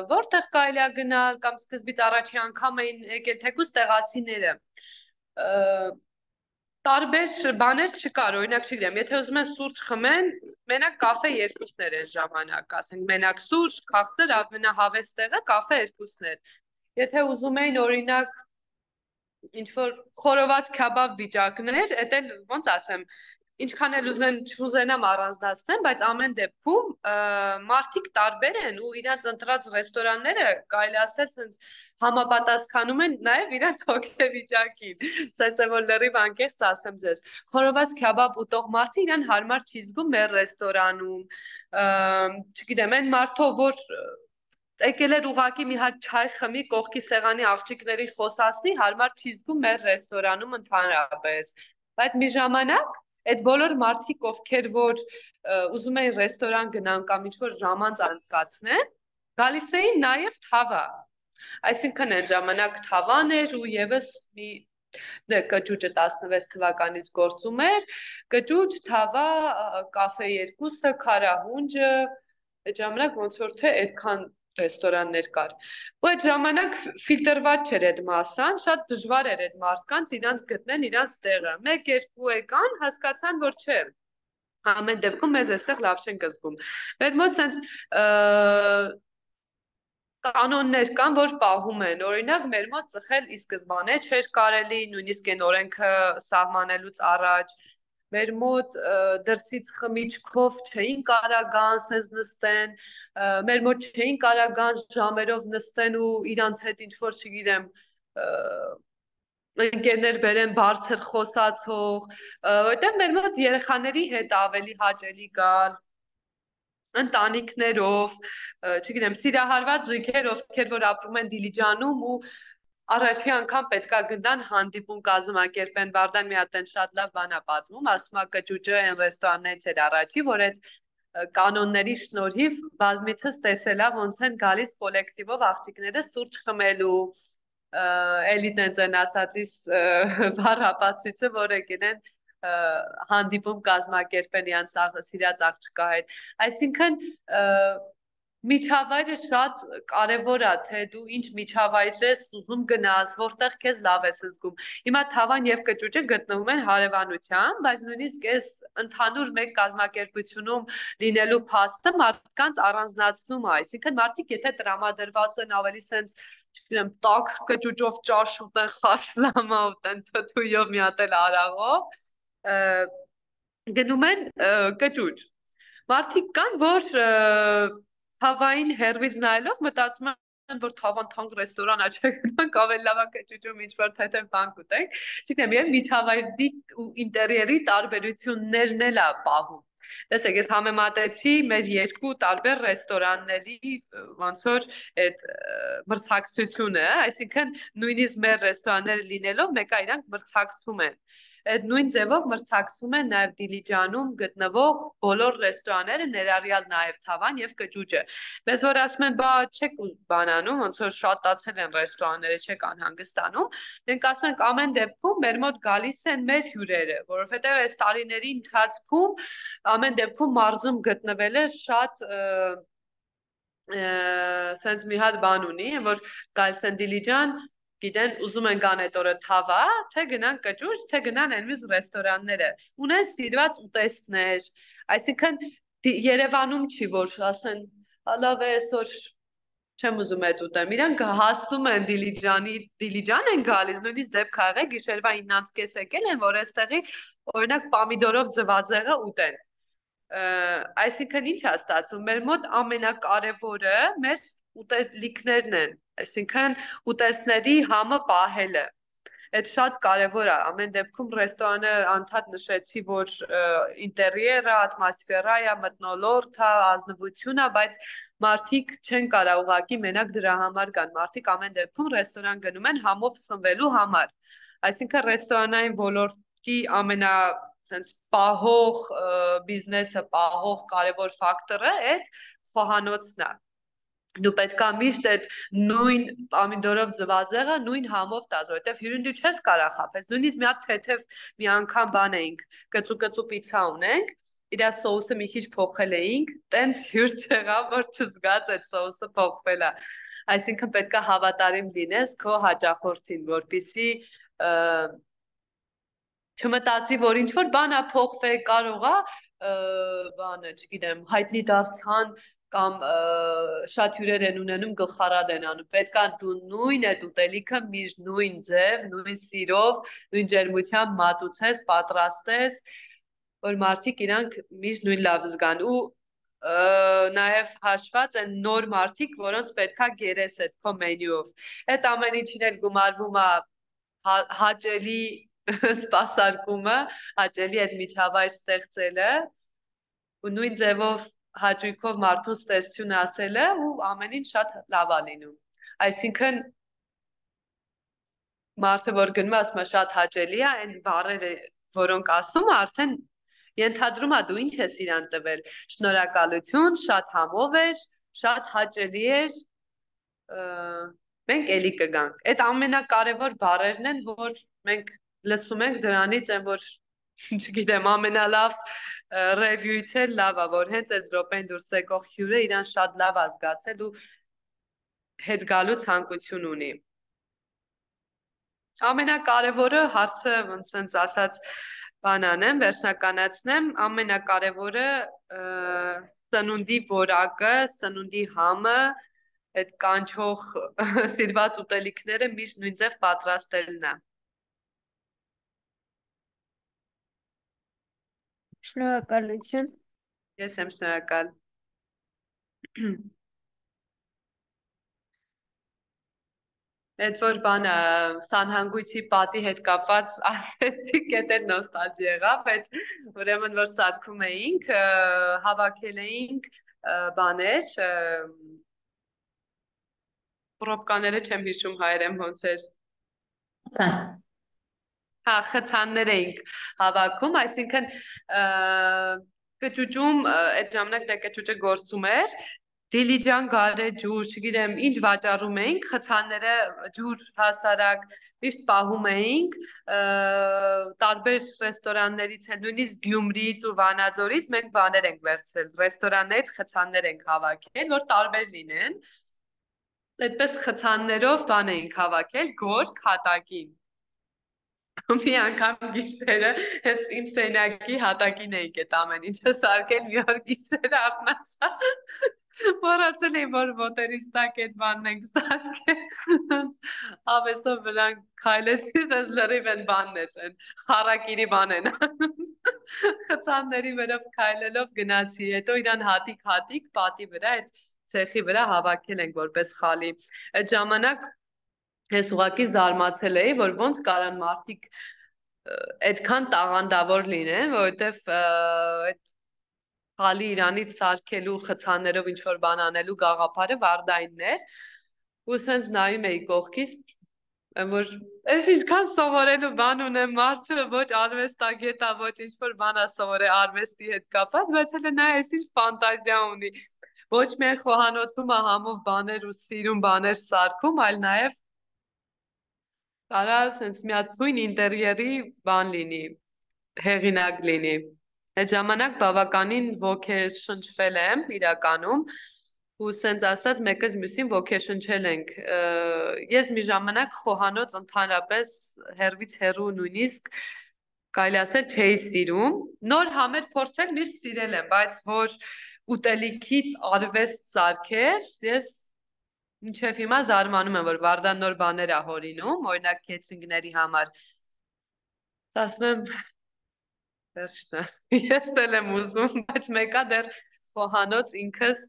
որտեղ կարելի է գնալ կամ սկզբից առաջի անգամ էին եկել թեկուզ տեղացիները տարբեր բաներ չկար, օրինակ չգիտեմ, եթե ուզում են սուրճ խմեն, մենակ կաֆե երկուսներ են ժամանակ, ասենք, մենակ սուրճ, քաղցր, ամենահավես տեղը կաֆե երկուսն էր։ Եթե ուզում էին օրինակ ինչ որ խորոված քաբաբ վիճակներ, էդ էլ ոնց ասեմ, ինչքան էլ չուզենամ առանձնացնեմ, բայց ամեն դեպքում մարդիկ տարբեր են ու իրանց ընտրած ռեստորանները կարելի ասել sense համապատասխանում են նաև իրանց հոգեվիճակին։ Sense որ լրիվ անկեղծ ասեմ ձեզ, խորոված քաբաբ ուտող մարդը իրան հարմար չի զգում մեր ռեստորանում։ Չգիտեմ, այն մարդով որ եկել էր ուղակի մի հատ չայ խմի, կողքի սեղանի աղջիկների խոսացնի, հարմար չի զգում մեր ռեստորանում ընդհանրապես։ Բայց մի ժամանակ այդ բոլոր մարդիկ, ովքեր որ ուզում էին ռեստորան գնան կամ ինչ-որ ժամանց անցկացնեն, գալիս էին նաև թավա։ Այսինքն այն ժամանակ թավան էր ու եւս մի կճուճը 16 թվականից գործում էր, կճուճ, թավա, կաֆե երկուսը, քարահունջը, այդ ժամանակ ոնց որ թե այդքան ռեստորաններ կար։ Ու այդ ժամանակ ֆիլտրված չէր այդ մասան, շատ դժվար էր այդ մարդկանց իրանց գտնեն իրանց տեղը։ 1-2 եկան, հասկացան, որ չէ։ Ամեն դեպքում մեզ այստեղ լավ չենք զգում։ Մեր մոտ sense կանոններ կան, որ պահում են։ Օրինակ, մեր մոտ ծխել ի սկզբանե չէր կարելի, նույնիսկ այն օրենքը սահմանելուց առաջ։ Մեր մոտ դրսից խմիչքով չէին կարա գանսես նստեն, մեր մոտ չէին կարա գանս ժամերով նստեն ու իրանց հետ ինչ-որ չգիտեմ ընկերներ բերեն բարձր խոսացող, որտեղ մեր մոտ երեխաների հետ ավելի հաճելի գալ ընտանիքներով, չգիտեմ, սիրահարված զույգեր, ովքեր որ ապրում են Դիլիջանում ու առաջի անգամ պետքա գնան հանդիպում կազմակերպեն, Վարդան մի հատ շատ լավ բան է պատմում, ասում է կճուճը այն ռեստորաններից էր առաջի, որ այդ կանոնների շնորհիվ բազմիցս տեսելա ոնց են գալիս կոլեկտիվով աղջիկները սուրճ խմելու, էլի տենց են ասածիս բառապացույցը, որ եկել են հանդիպում կազմակերպեն իրանց սիրած աղջկա հետ։ Այսինքն միջավայրը շատ կարևոր է, թե դու ինչ միջավայր ես ուզում գնաս, որտեղ քեզ լավ ես զգում։ Հիմա թավան եւ կճուճը գտնվում են հարևանությամբ, բայց նույնիսկ այս ընդհանուր մեկ կազմակերպությունում լինելու փաստը մարդկանց առանձնացնում է, այսինքն մարդիկ եթե տրամադրված են ավելի sense չգիտեմ, տաք կճուճով ճաշ ուտեն, խաշլամա ուտեն, թթույով մի հատ էլ արաղով, գնում են կճուճ։ Մարդիկ կան, որ թավային հերվից նայելով մտածում են, որ թավան թանկ ռեստորան աչքանք ավելի լավ է կճուճում ինչ-որ թեթև բան կուտենք։ Չգիտեմ, եւ միջավայրի ու ինտերիերի տարբերություններն էլ է պահում։ Տեսեք, ես համեմատեցի մեր երկու տարբեր ռեստորանների ոնց որ այդ մրցակցությունը, այսինքն նույնիսկ մեր ռեստորանները լինելով մեկը իրանք մրցակցում են։ այդ նույն ձևով մրցակցում են նաև Դիլիջանում գտնվող բոլոր ռեստորանները, ներառյալ նաև Թավան եւ Կճուճը։ Բայց որ ասում են, բա չեք բանանում, ոնց որ շատացել են ռեստորանները, չեք անհանգստանում, մենք ասում ենք ամեն դեպքում մեր մոտ գալիս են մեր հյուրերը, որովհետեւ այս տարիների ընթացքում ամեն դեպքում մարզում գտնվել է շատ sense մի հատ բան ունի, որ գալիս են Դիլիջան, գիտեն, ուզում են գան այդ օրը Թավա, թե գնան Կճուճ, թե գնան այնպես ռեստորանները։ Ունեն սիրված ուտեստներ, այսինքն Երևանում չի, որ ասեն, լավ է, այսօր չեմ ուզում այդ ուտեմ։ Իրանք հասնում են Դիլիջան են գալիս, նույնիսկ դեպք ա եղել, գիշերվա 9:30 եկել են, որ այստեղի օրինակ պամիդորով ձվածեղը ուտեն։ Այսինքն ինչ է ստացվում, մեր մոտ ամենակարևորը մեր ուտելիքներն են, այսինքն ուտեստների համը պահելը։ Այդ շատ կարևոր է, ամեն դեպքում ռեստորանը անդադ նշեցի, որ ինտերիերը, ատմոսֆերայա, մթնոլորտը, ազնվությունը, բայց մարդիկ չեն կարող ուղղակի մենակ դրա համար գան։ Մարդիկ ամեն դեպքում ռեստորան գնում են համով սնվելու համար։ Այսինքն ռեստորանային ոլորտի ամենա պահող բիզնեսը պահող կարևոր ֆակտորը այդ խոհանոցն է։ Դու պետքա միշտ այդ նույն պամիդորով ձվածեղը նույն համով տաս, որովհետև հյուրին դու չես կարող խաբես։ Նույնիսկ մի հատ թեթև մի անգամ բան էինք, կծու պիցա ունենք, իր սոուսը մի քիչ փոխել էինք, տենց հյուր չեղավ, որ չզգաց այդ սոուսը փոխվել է։ Այսինքն պետքա հավատարիմ լինես քո հաճախորդին, որպեսզի չմտածի, որ ինչ որ բան է փոխվել, կարող է բանը, չգիտեմ, հայտնի դարձան կամ շատ հյուրեր են ունենում գլխարատ են անում։ Պետք է դու նույն այդ ուտելիքը միշտ նույն ձև, նույն սիրով, նույն ջերմությամբ մատուցես, պատրաստես, որ մարդիկ իրանք միշտ նույն լավ զգան ու նաև հաշված են նոր մարդիկ, որոնց պետքա գերես այդ քո մենյուով։ Այդ ամեն ինչին էլ գումարվում է հաճելի սպասարկումը, հաճելի այդ միջավայր ստեղծելը ու նույն ձևով հաճույքով մարդուն ստեսություն ասելը ու ամեն ինչ շատ լավ է լինում։ Այսինքն մարդը որ գնում է ասում է շատ հաճելի է, այն բառերը, որոնք ասում է, արդեն ենթադրում է դու ինչ ես իրան տվել։ Շնորհակալություն, շատ համով էր, շատ հաճելի էր, մենք էլի կգանք։ Այդ ամենակարևոր բառերն են, որ մենք լսում ենք դրանից են, որ չգիտեմ, ամենալավ ռևյուից էլ լավ է, որ հենց այդ րոպեն դուրս եկող հյուրը իրան շատ լավ է զգացել ու հետ գալու ցանկություն ունի։ Ամենակարևորը հարցը ոնց ասած բան անեմ, վերջնականացնեմ, ամենակարևորը սնունդի որակը, սնունդի համը, այդ կանչող սիրված ուտելիքները միշտ նույն ձև պատրաստելն է։ Շնորհակալություն։ Ես եմ շնորհակալ։ Այդ որ բանը սանհանգույցի պատի հետ կապված արեցիք, այդ նոստալգիա եղավ, այդ ուրեմն որ սարքում էինք, հավաքել էինք բաներ, պրոբկաները չեմ հիշում հայերեն ոնց էր։ Հա, խցաններ էինք հավաքում, այսինքն Կճուճում այդ ժամանակ դա Կճուճը գործում էր, Դիլիջան գարե ջուր, չգիտեմ, ինչ վաճառում էինք, խցանները ջուր հասարակ միշտ պահում էինք, տարբեր ռեստորաններից են, նույնիսկ Գյումրիից ու Վանաձորից մենք բաներ ենք վերցրել, ռեստորաններից խցաններ ենք հավաքել, որ տարբեր լինեն, այդպես խցաններով բան էինք հավաքել, գորգ հատակին։ Մի անգամ գիշերը հենց իմ սենյակի հատակին էինք այդ ամեն ինչը սարքել, մի օր գիշերը արթնացա, մոռացել էի, որ ոտերիս տակ այդ բանն ենք սարքել, ավեսով վրան քայլեցի, դες լրիվ են բաններ են, խարակիրի բան են անում, խցանների վերով քայլելով գնացի, հետո իրան հատիկ պատի վրա, այդ ցեխի վրա հավաքել ենք որպես խալի, այդ ժամանակ ես ուղղակի զարմացել էի, որ ոնց կարան մարդիկ այդքան տաղանդավոր լինեն, որովհետև այդ խալի իրանից սարքելու խցաններով ինչ որ բան անելու գաղափարը վարդայիններ ու սենց նայում էի կողքից որ ես ինչքան սովորելու բան ունեմ մարդը ոչ արվեստագետ է ոչ ինչ որ բան է սովորել արվեստի հետ կապված բայց հələ նա էս ինչ ֆանտազիա ունի ոչ միայն խոհանոցում է համով բաներ ու սիրուն բաներ սարքում այլ նաև կարա sense մի հատ ցույն ինտերիերի բան լինի հեղինակ լինի այդ ժամանակ բավականին ոգեշնչվել եմ իրականում ու սենց ասած մեկս մյուսին ոգեշնչել ենք ես մի ժամանակ խոհանոց ընդհանրապես հերվից հերու նույնիսկ կարելի ասել չէի սիրում նոր համեր փորձել միշտ սիրել եմ բայց որ ուտելիքից արվեստ սարքես ես մինչև հիմա զարմանում եմ որ Վարդան նոր բաներ է հորինում օրինակ քեթրինգների համար ասում եմ վերջն է ես էլ եմ ուզում բայց մեկա դեռ խոհանոց ինքս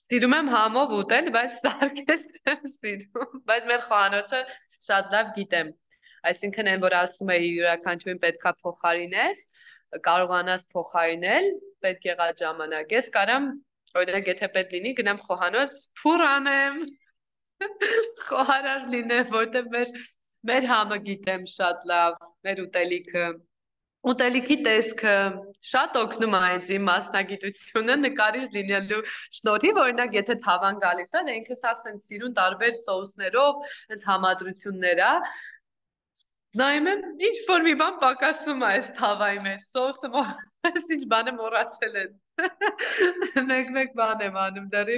Սիրում եմ համով ուտել, բայց սարքել չեմ սիրում, բայց մեր խոհանոցը շատ լավ գիտեմ։ Այսինքն այն որ ասում էի յուրաքանչյուրին պետքա փոխարինես, կարողանաս փոխարինել, պետք եղած ժամանակ։ Ես կարամ, օրինակ եթե պետք լինի, գնամ խոհանոց, փուր անեմ, խոհարար լինեմ, որտեղ մեր համը գիտեմ շատ լավ, մեր ուտելիքը Ուտելիքի տեսքը շատ օգնում է ինձ իմ մասնագիտությունը նկարիչ լինելու շնորհիվ օրինակ եթե թավան գալիս է ինքը սաղ սիրուն տարբեր սոուսներով հենց համադրություններ է նայում եմ ինչ որ մի բան պակասում է այս թավայի մեջ սոուսը այս ինչ բան եմ մոռացել եմ մեկ բան եմ անում դեռ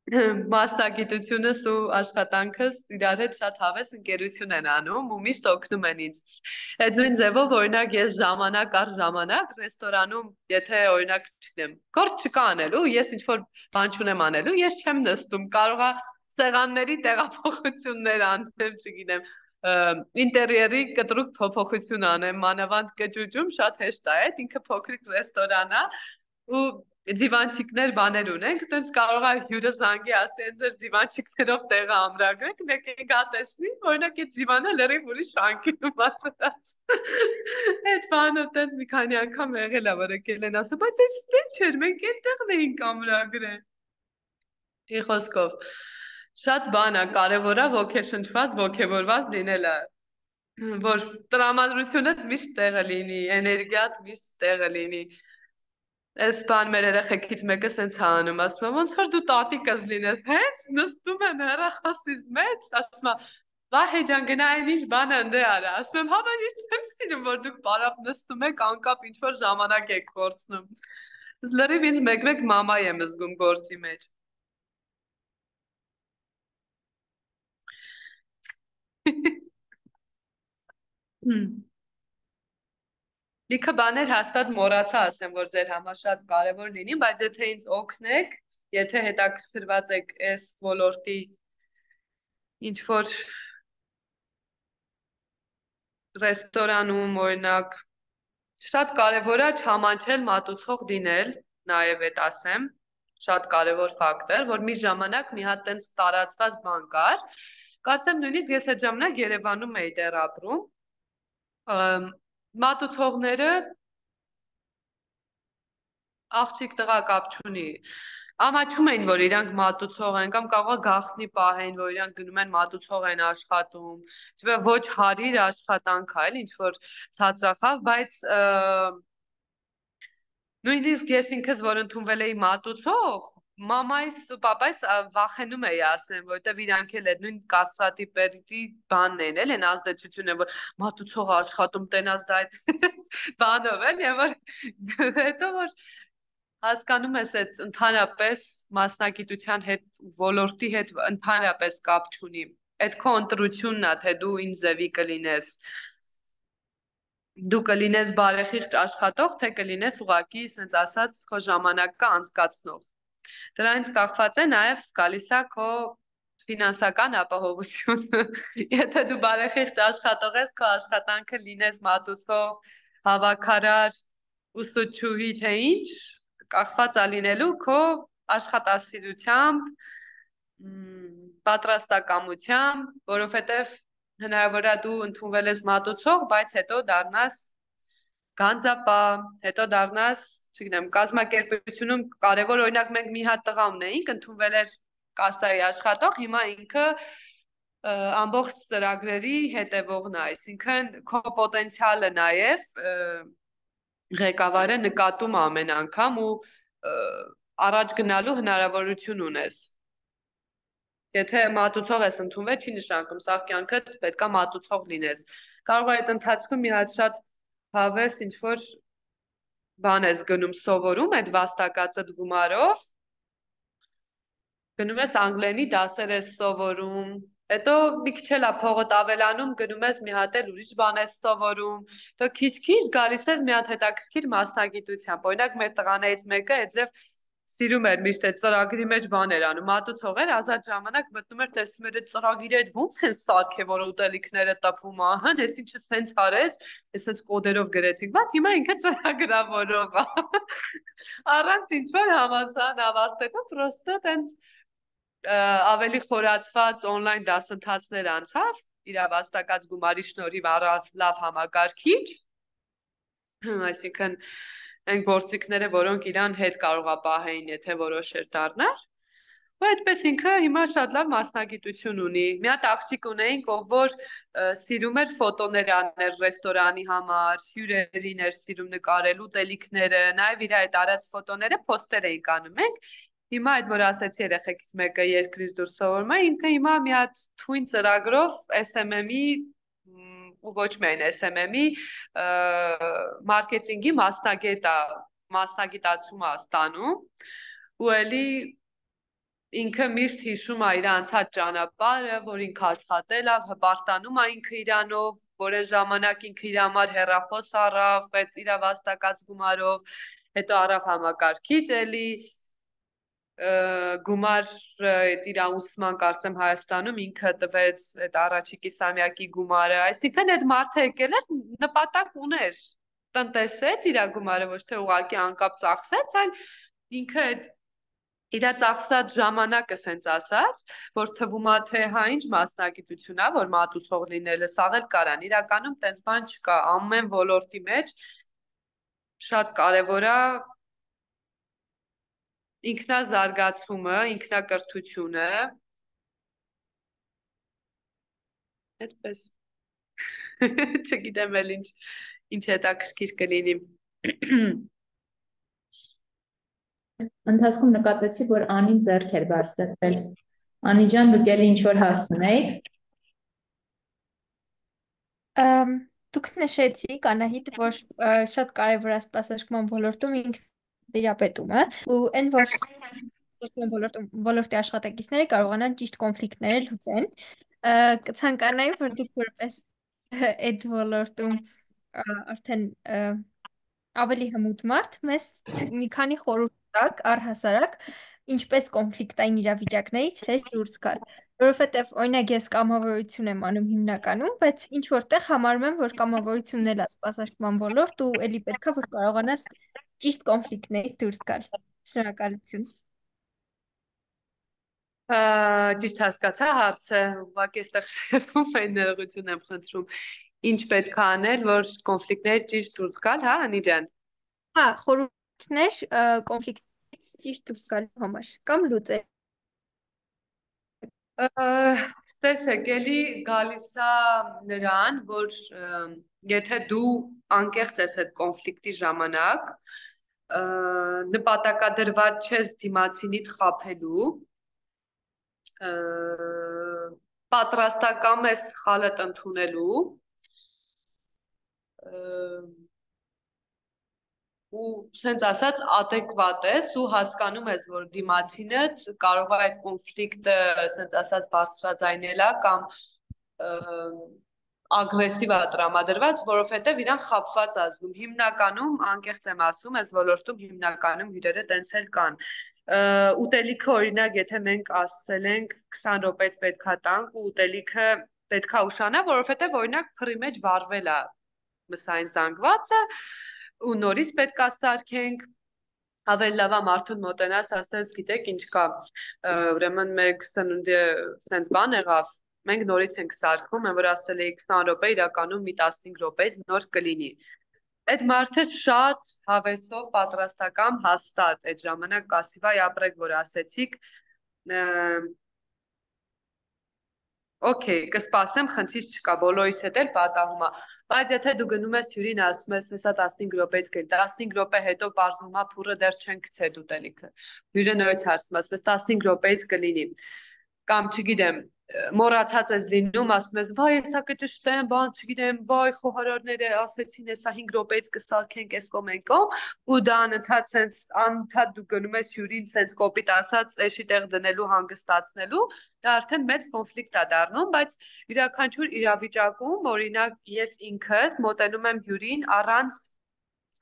Մասնագիտությունս ու աշխատանքս իրար հետ շատ հավես ընկերություն են անում ու միշտ օգնում են ինձ։ Այդ նույն ձևով օրինակ ես ժամանակ առ ժամանակ ռեստորանում, եթե օրինակ չգիտեմ, գործ չկա անելու, ես ինչ որ բան չունեմ անելու, ես չեմ նստում, կարող է սեղանների տեղափոխություններ անեմ, չգիտեմ, ինտերիերի կտրուկ փոփոխություն անեմ, մանավանդ կճուճում շատ հեշտ է, այդ ինքը փոքրիկ ռեստորան է ու Ձիվանչիկներ բաներ ունենք, տենց կարող է հյուրը զանգի ասի են ձեր ձիվանչիկներով տեղը ամրագրեք, մեկ է գա տեսնի, օրինակ այդ ձիվանը լրիվ ուրիշ շանքինում ասած։ Այդ բանը տենց մի քանի անգամ եղել է, որ եկել են ասում, բայց այս ինչ էր, մենք այդտեղն էինք ամրագրել։ Ի խոսքով, շատ բան է, կարևոր է ոգեշնչված, ոգևորված լինելը, որ տրամադրությունը միշտ տեղը լինի, էներգիատ միշտ տեղը լինի։ Այս բան մեր երեխեքից մեկը սենց հանում, ասում է, ոնց որ դու տատիկս լինես, հենց նստում եմ հեռախոսից մեջ, ասում է, վահե ջան, գնա այն ինչ բանը ընդե արա, ասում եմ, հա, բայց ես չեմ սիրում, որ դուք պարապ նստում եք, անկապ ինչ որ ժամանակ եք կորցնում։ Լրիվ ինձ մեկ-մեկ մամա եմ զգում գործի մեջ։ Լիքը բաներ հաստատ մոռացա ասեմ, որ ձեր համար շատ կարևոր լինի, բայց եթե ինձ օգնեք, եթե հետաքրքրված եք այս ոլորտի ինչ որ ռեստորանում, օրինակ, շատ կարևոր է չամանչել մատուցող լինել, նաև այդ ասեմ, շատ կարևոր ֆակտոր, որ մի ժամանակ մի հատ տենց տարածված բան կար, կարծեմ նույնիսկ ես այդ ժամանակ Երևանում էի դեռ ապրում, մատուցողները աղջիկ տղա կապ չունի ամաչում էին որ իրանք մատուցող են կամ կարող է գախնի պահեն որ իրանք գնում են մատուցող են աշխատում չէ՞ ոչ հարիր աշխատանք է էլ ինչ որ ցածրախավ բայց նույնիսկ ես ինքս որ ընդունվել էի մատուցող մամայիս ու պապայիս վախենում էի ասեմ, որովհետև իրանք էլ այդ նույն կարծրատիպերի բանն են, էլ են ազդեցություն են, որ մատուցող աշխատում տենաս դա այդ բանով են, եւ որ հետո որ հասկանում ես այդ ընդհանրապես մասնագիտության հետ ոլորտի հետ ընդհանրապես կապ չունի։ Այդ քո ընտրությունն է, թե դու ինչ ձևի կլինես։ Դու կլինես բարեխիղճ աշխատող, թե կլինես ուղակի, ասենց ասած, քո ժամանակը անցկացնող։ Դրանից կախված է նաև գալիս է քո ֆինանսական ապահովությունը։ Եթե դու բարեխիղճ աշխատող ես, քո աշխատանքը լինես մատուցող, հավաքարար, ուսուցչուհի, թե ինչ, կախված է լինելու քո աշխատասիրությամբ, պատրաստակամությամբ, որովհետև հնարավոր է դու ընդունվել ես մատուցող, բայց հետո դառնաս գանձապահ, հետո դառնաս, չգիտեմ, կազմակերպությունում կարևոր օրինակ մենք մի հատ տղա ունեինք, ընդունվել էր կասայի աշխատող, հիմա ինքը ամբողջ ծրագրերի հետևողն է, այսինքն քո պոտենցիալը նաև ղեկավարը նկատում է ամեն անգամ ու առաջ գնալու հնարավորություն ունես։ Եթե մատուցող ես ընդունվել, չի նշանակում սաղ կյանքդ պետքա մատուցող լինես։ Կարող է այդ ընթացքում մի հատ շատ հավես ինչ որ բան ես գնում սովորում այդ վաստակածդ գումարով, գնում ես անգլերենի դասեր ես սովորում, հետո մի քիչ էլ է փողդ ավելանում, գնում ես մի հատ էլ ուրիշ բան ես սովորում, հետո քիչ-քիչ գալիս ես մի հատ հետաքրքիր մասնագիտությամբ։ Օրինակ մեր տղաներից մեկը այդ ձև սիրում էր միշտ այդ ծրագրի մեջ բաներ անում, մատուցող էր, ազատ ժամանակ մտնում էր, տեսնում էր այդ ծրագիրը այդ ոնց են սարքել, որ ուտելիքները տպվում է, հա, ես ինչը սենց արեց, ես սենց կոդերով գրեցիք, բայց հիմա ինքը ծրագրավորող է։ Առանց ինչ որ համալսարան ավարտելու պրոստը տենց ավելի խորացված on-line դասընթացներ անցավ, իր վաստակած գումարի շնորհիվ առավ լավ համակարգիչ, այսինքն այն գործիքները, որոնք իրան հետ կարող է պահեին, եթե որոշեր դառնար, ու այդպես ինքը հիմա շատ լավ մասնագիտություն ունի։ Մի հատ աղջիկ ունեինք, ով որ սիրում էր ֆոտոներ անել ռեստորանի համար, հյուրերին էր սիրում նկարել, ուտելիքները, նաև իր այդ արած ֆոտոները փոստեր էինք անում ենք։ Հիմա այդ որ ասեցի երեխեքից մեկը երկրից դուրս սովորում է, ինքը հիմա մի հատ թույն ծրագրով SMM-ի ու ոչ միայն SMM-ի մարքեթինգի մասնագիտացում է ստանում ու էլի ինքը միշտ հիշում է իր անցած ճանապարհը, որ ինքը աշխատել է, հպարտանում է ինքը իրանով, որ այն ժամանակ ինքը իր համար հեռախոս առավ, այդ իր վաստակած գումարով, հետո առավ համակարգիչ էլի գումար իր ուսման կարծեմ Հայաստանում ինքը տվեց այդ առաջի կիսամյակի գումարը, այսինքն այդ մարդը եկել էր նպատակ ուներ, տնտեսեց իր գումարը, ոչ թե ուղղակի անկապ ծախսեց, այլ ինքը այդ իր ծախսած ժամանակը սենց ասած, որ թվում է թե հա ինչ մասնագիտություն է, որ մատուցող լինելը, սաղ էլ կարան, իրականում տենց բան չկա, ամեն ոլորտի մեջ շատ կարևոր է ինքնազարգացումը, ինքնակրթությունը, այդպես, չգիտեմ էլ ինչ հետաքրքիր կլինի։ Ընթացքում նկատեցի, որ Անին ձեռք էր բարձրացրել։ Անի ջան, դուք էլի ինչ որ հասցնեիք։ Դուք նշեցիք, Անահիտ, որ շատ կարևոր է սպասարկման ոլորտում ինքնատիրապետումը ու այն որ ոլորտի աշխատակիցները կարողանան ճիշտ կոնֆլիկտները լուծեն։ Կցանկանայի, որ դուք որպես այդ ոլորտում արդեն ավելի հմուտ մարդ մեզ մի քանի խորհուրդ տաք առհասարակ ինչպես կոնֆլիկտային իրավիճակներից հետ դուրս գալ, որովհետև օրինակ ես կամավորություն եմ անում հիմնականում, բայց ինչ որտեղ համարում եմ, որ կամավորությունն էլ է սպասարկման ոլորտ ու էլի պետքա որ կարողանաս ճիշտ կոնֆլիկտներից դուրս գալ։ Շնորհակալություն։ Ճիշտ հասկացա հարցը, ուղղակի այստեղ շեֆում այն ներողություն եմ խնդրում։ Ինչ պետք է անել, որ կոնֆլիկտներից ճիշտ դուրս գալ, հա, Անի ջան։ Հա, խորհուրդներ կոնֆլիկտից ճիշտ դուրս գալու համար կամ լուծել։ Տեսեք, էլի գալիս է նրան, որ եթե դու անկեղծ ես այդ կոնֆլիկտի ժամանակ, նպատակադրված չես դիմացինիդ խաբելու, պատրաստակամ ես խալդ ընդունելու ու սենց ասած adekvat ես ու հասկանում ես, որ դիմացինդ կարող է այդ կոնֆլիկտը սենց ասած բարձրաձայնել է կամ ագրեսիվ է տրամադրված, որովհետև իրան խաբված ազգում։ Հիմնականում, անկեղծ եմ ասում, այս ոլորտում հիմնականում հյուրերը տենց էլ կան։ Ուտելիքը օրինակ, եթե մենք ասել ենք 20 րոպեից պետքա տանք ու ուտելիքը պետքա ուշանա, որովհետև օրինակ փռի մեջ վառվել է մսային զանգվածը ու նորից պետք է սարքենք, ավելի լավ է մարդուն մոտենաս, ասես, գիտեք, ինչ կա, ուրեմն մեկ սնունդի սենց բան եղավ, մենք նորից ենք սարքում, են որ ասել էի 20 րոպե, իրականում մի 15 րոպեից նոր կլինի։ Այդ մարդը շատ հավեսով, պատրաստակամ, հաստատ այդ ժամանակ կասիվայ ապրեք, որ ասեցիք, Okay, կսպասեմ, խնդիր չկա, բոլորիս հետ էլ պատահում է։ Բայց եթե դու գնում ես հյուրին ասում ես, հեսա 15 րոպեից կել, 15 րոպե հետո բարձվում է փուրը դեռ չեն գցել ուտելիքը։ Հյուրը նորից հարցնում ասում ես 15 րոպեից կլինի։ Կամ չգիտեմ, մոռացած ես լինում, ասում ես, վայ, հեսա կճշտեմ, բան, չգիտեմ, վայ, խոհարարները ասեցին, հեսա 5 րոպեից կսարքենք, էս կոմենկոմ, ու դա անընդհատ սենց անընդհատ դու գնում ես հյուրին սենց կոպիտ ասած, էշի տեղ դնելու, հանգստացնելու, դա արդեն մեծ կոնֆլիկտ է դառնում, բայց յուրաքանչյուր իրավիճակում, օրինակ, ես ինքս մոտենում եմ հյուրին առանց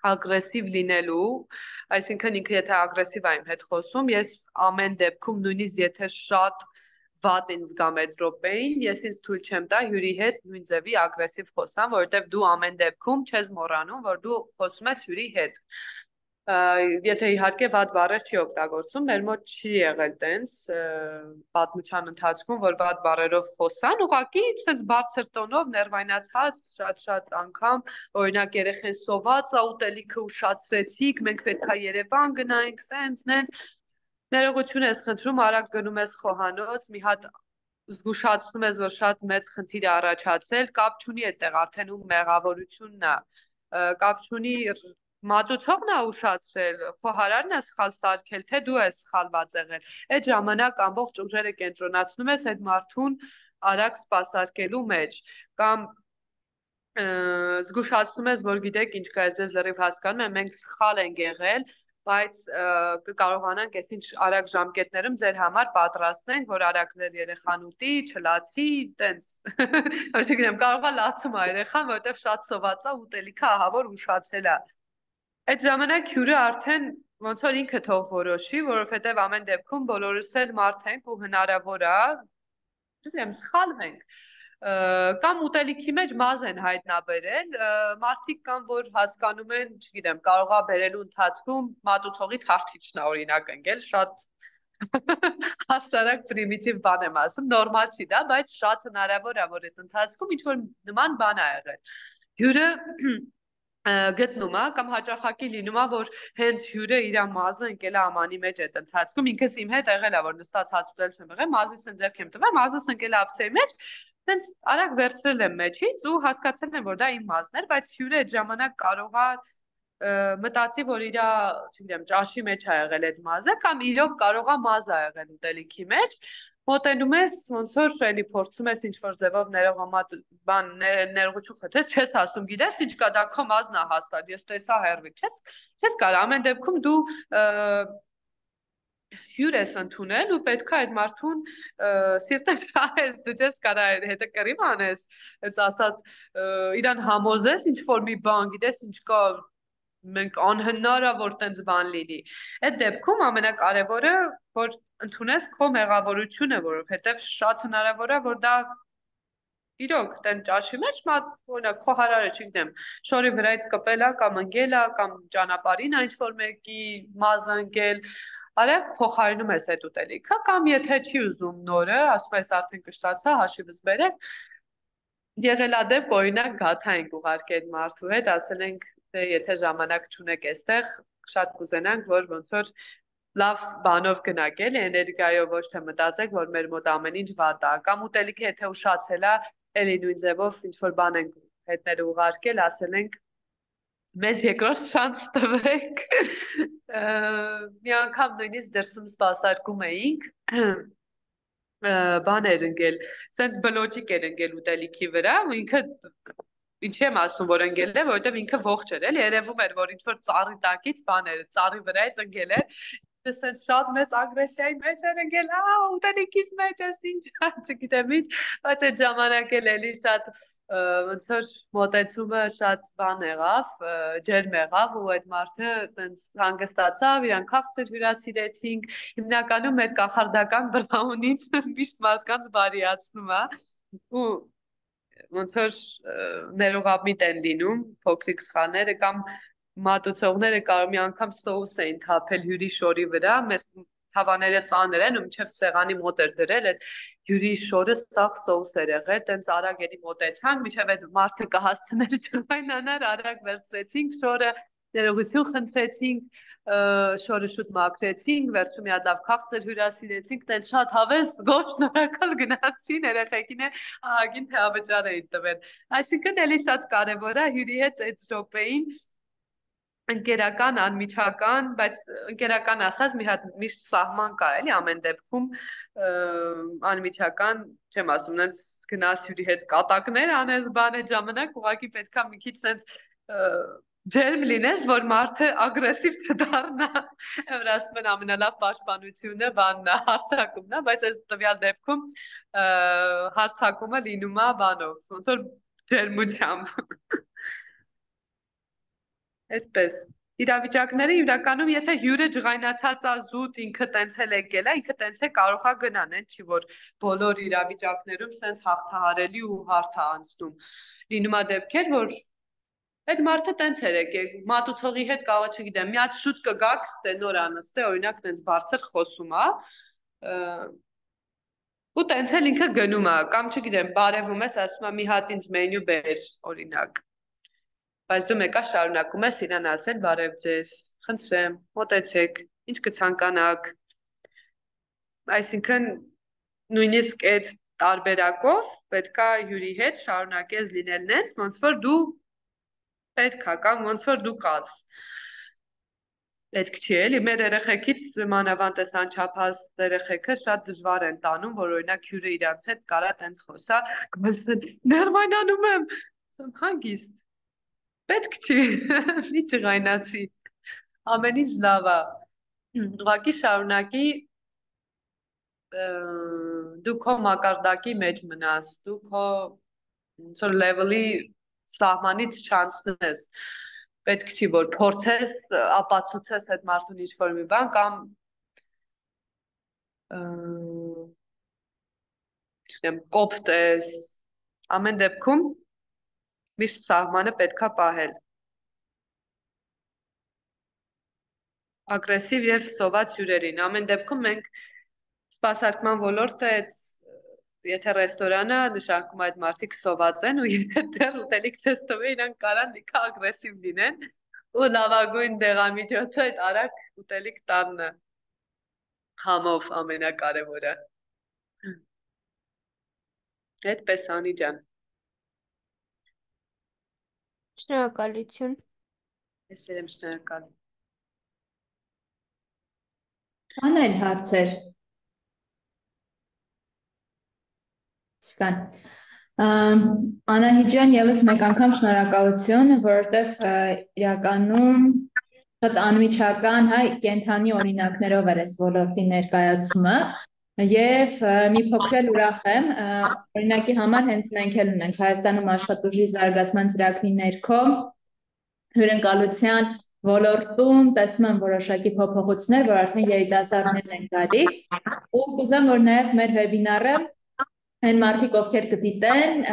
ագրեսիվ լինելու, այսինքն ինքը եթե ագրեսիվ է իմ հետ խոսում, ես ամեն դեպքում նույնիսկ եթե շատ վատ ինձ գամ այդ րոպեին, ես ինձ թույլ չեմ տա հյուրի հետ նույն ձևի ագրեսիվ խոսամ, որովհետև դու ամեն դեպքում չես մոռանում, որ դու խոսում ես հյուրի հետ։ Եթե իհարկե վատ բառեր չի օգտագործում, մեր մոտ չի եղել տենց պատմության ընթացքում, որ վատ բառերով խոսան, ուղղակի ցած բարձր տոնով ներվայնացած շատ անգամ, օրինակ երեխեն սոված է, ուտելիքը ուշացրեցիք, մենք պետքա Երևան գնայինք, սենց, նենց ներողություն ես խնդրում, արագ գնում ես խոհանոց, մի հատ զգուշացնում ես, որ շատ մեծ խնդիր է առաջացել, կապ չունի այդտեղ արդեն ում մեղավորությունն է, կապ չունի մատուցողն է ուշացրել, խոհարարն է սխալ սարքել, թե դու ես սխալված եղել։ Այդ ժամանակ ամբողջ ուժերը կենտրոնացնում ես այդ մարդուն արագ սպասարկելու մեջ, կամ զգուշացնում ես, որ գիտեք ինչ կա, ես լրիվ հասկանում եմ, մենք սխալ ենք եղել, բայց կկարողանանք այսինչ արագ ժամկետներում ձեր համար պատրաստենք, որ արագ ձեր երեխան ուտի, չլացի, տենց, չգիտեմ, կարող է լացում է երեխան, որովհետև շատ սոված է, ուտելիքը ահա որ ուշացել է։ Այդ ժամանակ հյուրը արդեն ոնց որ ինքը թող որոշի, որովհետև ամեն դեպքում բոլորս էլ մարդ ենք ու հնարավոր է, չգիտեմ, սխալվենք կամ ուտելիքի մեջ մազ են հայտնաբերել, մարդիկ կան, որ հասկանում են, չգիտեմ, կարող է բերելու ընթացքում մատուցողի թարթիչն է օրինակ ընկել, շատ հասարակ պրիմիտիվ բան եմ ասում, նորմալ չի դա, բայց շատ հնարավոր է, որ այդ ընթացքում ինչ-որ նման բան ա եղել։ Հյուրը գտնում է կամ հաճախակի լինում է, որ հենց հյուրը իր մազը ընկել է ամանի մեջ այդ ընթացքում, ինքս իմ հետ եղել է, որ նստած հաց ուտել չեմ եղել, մազիս ընձեռք եմ տվել, մազս ընկել է ափսեի մեջ, տենց արագ վերցրել եմ մեջից ու հասկացել եմ, որ դա իմ մազն էր, բայց հյուրը այդ ժամանակ կարող է մտածի, որ իր, չգիտեմ, ճաշի մեջ է եղել այդ մազը, կամ իրոք կարող է մազ է եղել ուտելիքի մեջ, մոտենում ես, ոնց որ էլի փորձում ես ինչ-որ ձևով ներողություն խնդրել, չես ասում, գիտես ինչ կա, դա քո մազն է հաստատ, ես տեսա հեռվից, չես կարող, ամեն դեպքում դու հյուր ես ընդունել ու պետքա այդ մարդուն սիրտը չահես, դու չես կարա հետը կռիվ անես, այդ ասած իրան համոզես ինչ-որ մի բան, գիտես ինչ կա, մենք անհնար է, որ տենց բան լինի։ Այդ դեպքում ամենակարևորը, որ ընդունես քո մեղավորությունը, որովհետև շատ հնարավոր է, որ դա իրոք տեն ճաշի մեջ օրինակ խոհարարը, չգիտեմ, շորի վրայից կպել է կամ ընկել է կամ ճանապարհին ինչ-որ մեկի մազը ընկել, արագ փոխարինում ես այդ ուտելիքը, կամ եթե չի ուզում նորը, ասում ես արդեն կշտացա, հաշիվս բերեք, եղել է դեպք, օրինակ գաթա ենք ուղարկել այդ մարդու հետ, ասել ենք եթե ժամանակ չունեք այստեղ, շատ կուզենանք, որ ոնց որ լավ բանով գնաք, էլի էներգիայով, ոչ թե մտածեք, որ մեր մոտ ամեն ինչ վատ է, կամ ուտելիքը եթե ուշացել է, էլի նույն ձևով ինչ որ բան ենք հետները ուղարկել, ասել ենք մեզ երկրորդ շանս տվեք։ Մի անգամ նույնիսկ դրսում սպասարկում էինք, բան էր ընկել, սենց բլոճիկ էր ընկել ուտելիքի վրա, ու ինքը Ինչի եմ ասում, որ ընկել է, որովհետև ինքը ողջ էր, էլի երևում էր, որ ինչ-որ ծառի տակից բան էր, ծառի վրայից ընկել էր, ասենց շատ մեծ ագրեսիայի մեջ էր ընկել, ուտելիքից մեջ ես ինչ, չգիտեմ ինչ, բայց այդ ժամանակ էլի շատ ոնց որ մոտեցումը շատ բան եղավ, ջերմ եղավ ու այդ մարդը տենց հանգստացավ, իրան քաղցր հյուրասիրեցինք, հիմնականում մեր կախարդական բրաունին միշտ մարդկանց բարիացնում է ու ոնց որ ներողամիտ են լինում փոքրիկ սխալները կամ մատուցողները կարող մի անգամ սոուս էին թափել հյուրի շորի վրա, մեր թավաները ծանր են ու մինչև սեղանի մոտ էր դրել այդ հյուրի շորը սաղ սոուս էր եղել, տենց արագ էլի մոտեցանք, մինչև այդ մարդը կհասցներ ջրվայնանար, արագ վերցրեցինք շորը, ներողություն խնդրեցինք, շորը շուտ մաքրեցինք, վերջում մի հատ լավ քաղցր հյուրասիրեցինք, տենց շատ հավես գոհ շնորհակալ գնացին, երեխեքին ահագին թեավճար էին տվել։ Այսինքն էլի շատ կարևոր է հյուրի հետ այդ րոպեին ընկերական, անմիջական, բայց ընկերական ասած մի հատ միշտ սահման կա, էլի ամեն դեպքում անմիջական, չեմ ասում, նենց գնաս հյուրի հետ կատակներ անես, բան այդ ժամանակ ուղղակի պետքա մի քիչ սենց ջերմ լինես, որ մարդը ագրեսիվ չդառնա, որ ասում են ամենալավ պաշտպանությունը բանն է, հարցակումն է, բայց այս տվյալ դեպքում հարցակումը լինում է բանով, ոնց որ ջերմությամբ։ Այդպես իրավիճակները իրականում եթե հյուրը ջղայնացած է զուտ ինքը տենց էլ եկել է ինքը տենց է կարող է գնան այն չի որ բոլոր իրավիճակներում սենց հաղթահարելի ու հարթ է անցնում լինում է դեպքեր որ այդ մարդը տենց էր եկել մատուցողի հետ կարող չգիտեմ մի հատ շուտ կգաք ստե նոր անստե օրինակ տենց բարձր խոսում է ու տենց էլ ինքը գնում է կամ չգիտեմ բարևում ես ասում է մի հատ ինձ մենյու բեր օրինակ Բայց դու մեկա շարունակում ես իրան ասել բարև ձեզ, խնդրեմ, մոտեցեք, ինչ կցանկանաք։ Այսինքն նույնիսկ այդ տարբերակով պետքա հյուրի հետ շարունակես լինել նենց, ոնց որ դու պետքա կամ ոնց որ դու կաս։ Պետք չի էլի, մեր երեխեքից մանավանդ այս անչափահաս երեխեքը շատ դժվար են տանում, որ օրինակ հյուրը իրանց հետ կարա տենց խոսա, գմսեն, ներվայնանում եմ, հանգիստ Պետք չի, մի ջղայնացի, ամեն ինչ լավ է, ուղղակի շարունակի դու քո մակարդակի մեջ մնաս, դու քո ծոր լևելի սահմանից չանցնես, պետք չի, որ փորձես, ապացուցես այդ մարդուն ինչ-որ մի բան կամ կոպտես, ամեն դեպքում միշտ սահմանը պետքա պահել։ Ագրեսիվ եւ սոված հյուրերին։ Ամեն դեպքում մենք սպասարկման ոլորտը այդ եթե ռեստորանը նշանակում այդ մարդիկ սոված են ու եթե դեռ ուտելիք չես տվել իրանք կարան լիքը ագրեսիվ լինեն ու լավագույն դեղամիջոցը այդ արագ ուտելիք տանն համով ամենակարևորը։ Այդպես Անի ջան։ Շնորհակալություն։ Ես եմ շնորհակալ։ Անել հարցեր։ Չկան։ Անահիտ ջան, եւս մեկ անգամ շնորհակալություն, որովհետեւ իրականում շատ անմիջական, հայ կենթանի օրինակներով էր այս ոլորտի ներկայացումը եւ մի փոքր ուրախ եմ, օրինակի համար հենց մենք էլ ունենք Հայաստանում աշխատուժի զարգացման ծրագրի ներքո հյուրընկալության ոլորտում տեսնում եմ որոշակի փոփոխություններ, որ արդեն երիտասարդներն են գալիս ու կուզեմ, որ նաեւ մեր վեբինարը այն մարդիկ, ովքեր կդիտեն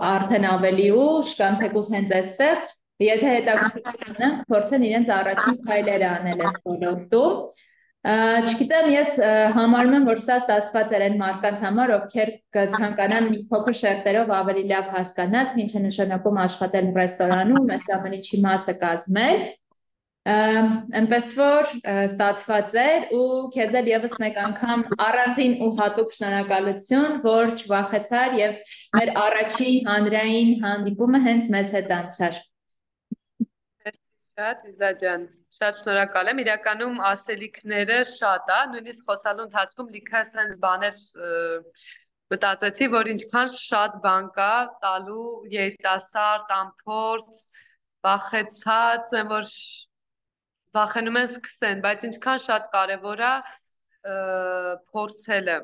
արդեն ավելի ուշ կամ թեկուզ հենց այստեղ, եթե հետաքրքրություն ունեն, փորձեն իրենց առաջին քայլերը անել այս ոլորտում։ Չգիտեմ, ես համարում եմ, որ սա ստացված էր այն մարդկանց համար, ովքեր կցանկանան մի փոքր շերտերով ավելի լավ հասկանալ, ինչ է նշանակում աշխատել ռեստորանում, այս ամեն ինչի մասը կազմել։ Այնպես որ ստացված էր ու քեզ էլ եւս մեկ անգամ առանձին ու հատուկ շնորհակալություն, որ չվախեցար եւ մեր առաջին հանրային հանդիպումը հենց մեզ հետ անցար։ Շատ Իզա ջան, շատ շնորհակալ եմ, իրականում ասելիքները շատ է, նույնիսկ խոսալու ընթացքում լիքը սենց բաներ մտածեցի, որ ինչքան շատ բան կա տալու երիտասարդ, անփորձ, վախեցած եմ, որ վախենում են սկսեն, բայց ինչքան շատ կարևոր է փորձելը,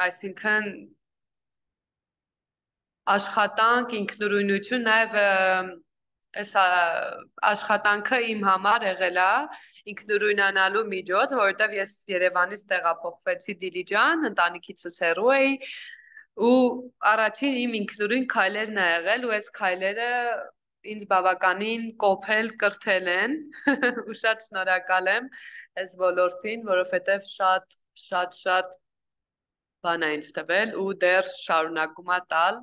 այսինքն աշխատանք, ինքնուրույնություն, նաև այս աշխատանքը իմ համար եղել է ինքնուրույնանալու միջոց, որովհետև ես Երևանից տեղափոխվեցի Դիլիջան, ընտանիքիցս հեռու էի ու առաջին իմ ինքնուրույն քայլերն ա եղել ու այս քայլերը ինձ բավականին կոփել, կրթել են ու շատ շնորհակալ եմ այս ոլորտին, որովհետև շատ բան է ինձ տվել ու դեռ շարունակում է տալ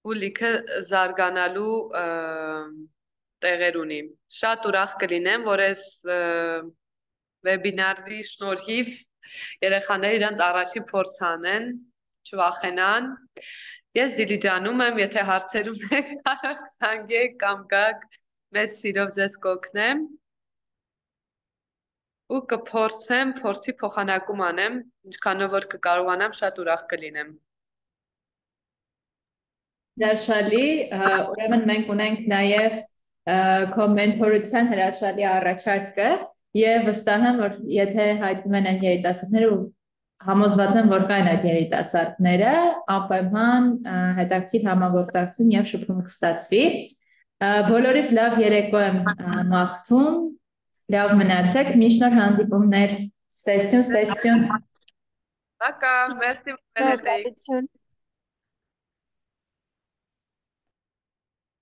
ու լիքը զարգանալու տեղեր ունի։ Շատ ուրախ կլինեմ, որ այս վեբինարի շնորհիվ երեխաները իրենց առաջին փորձ անեն, չվախենան։ Ես Դիլիջանում եմ, եթե հարցեր ունեք, կարող զանգեք կամ գաք, մեծ սիրով ձեզ կօգնեմ։ Ու կփորձեմ, փորձի փոխանակում անեմ, ինչքանով որ կկարողանամ, շատ ուրախ կլինեմ։ Հրաշալի, ուրեմն մենք ունենք նաև քո մենթորության հրաշալի առաջարկը եւ վստահ եմ, որ եթե հայտնում են այն երիտասարդները ու համոզված եմ, որ կային այդ երիտասարդները, անպայման հետաքրքիր համագործակցություն եւ շփում կստացվի։ Բոլորիս լավ երեկո եմ մաղթում, լավ մնացեք, միշտ նոր հանդիպումներ, ստեսյուն։ Пока, merci,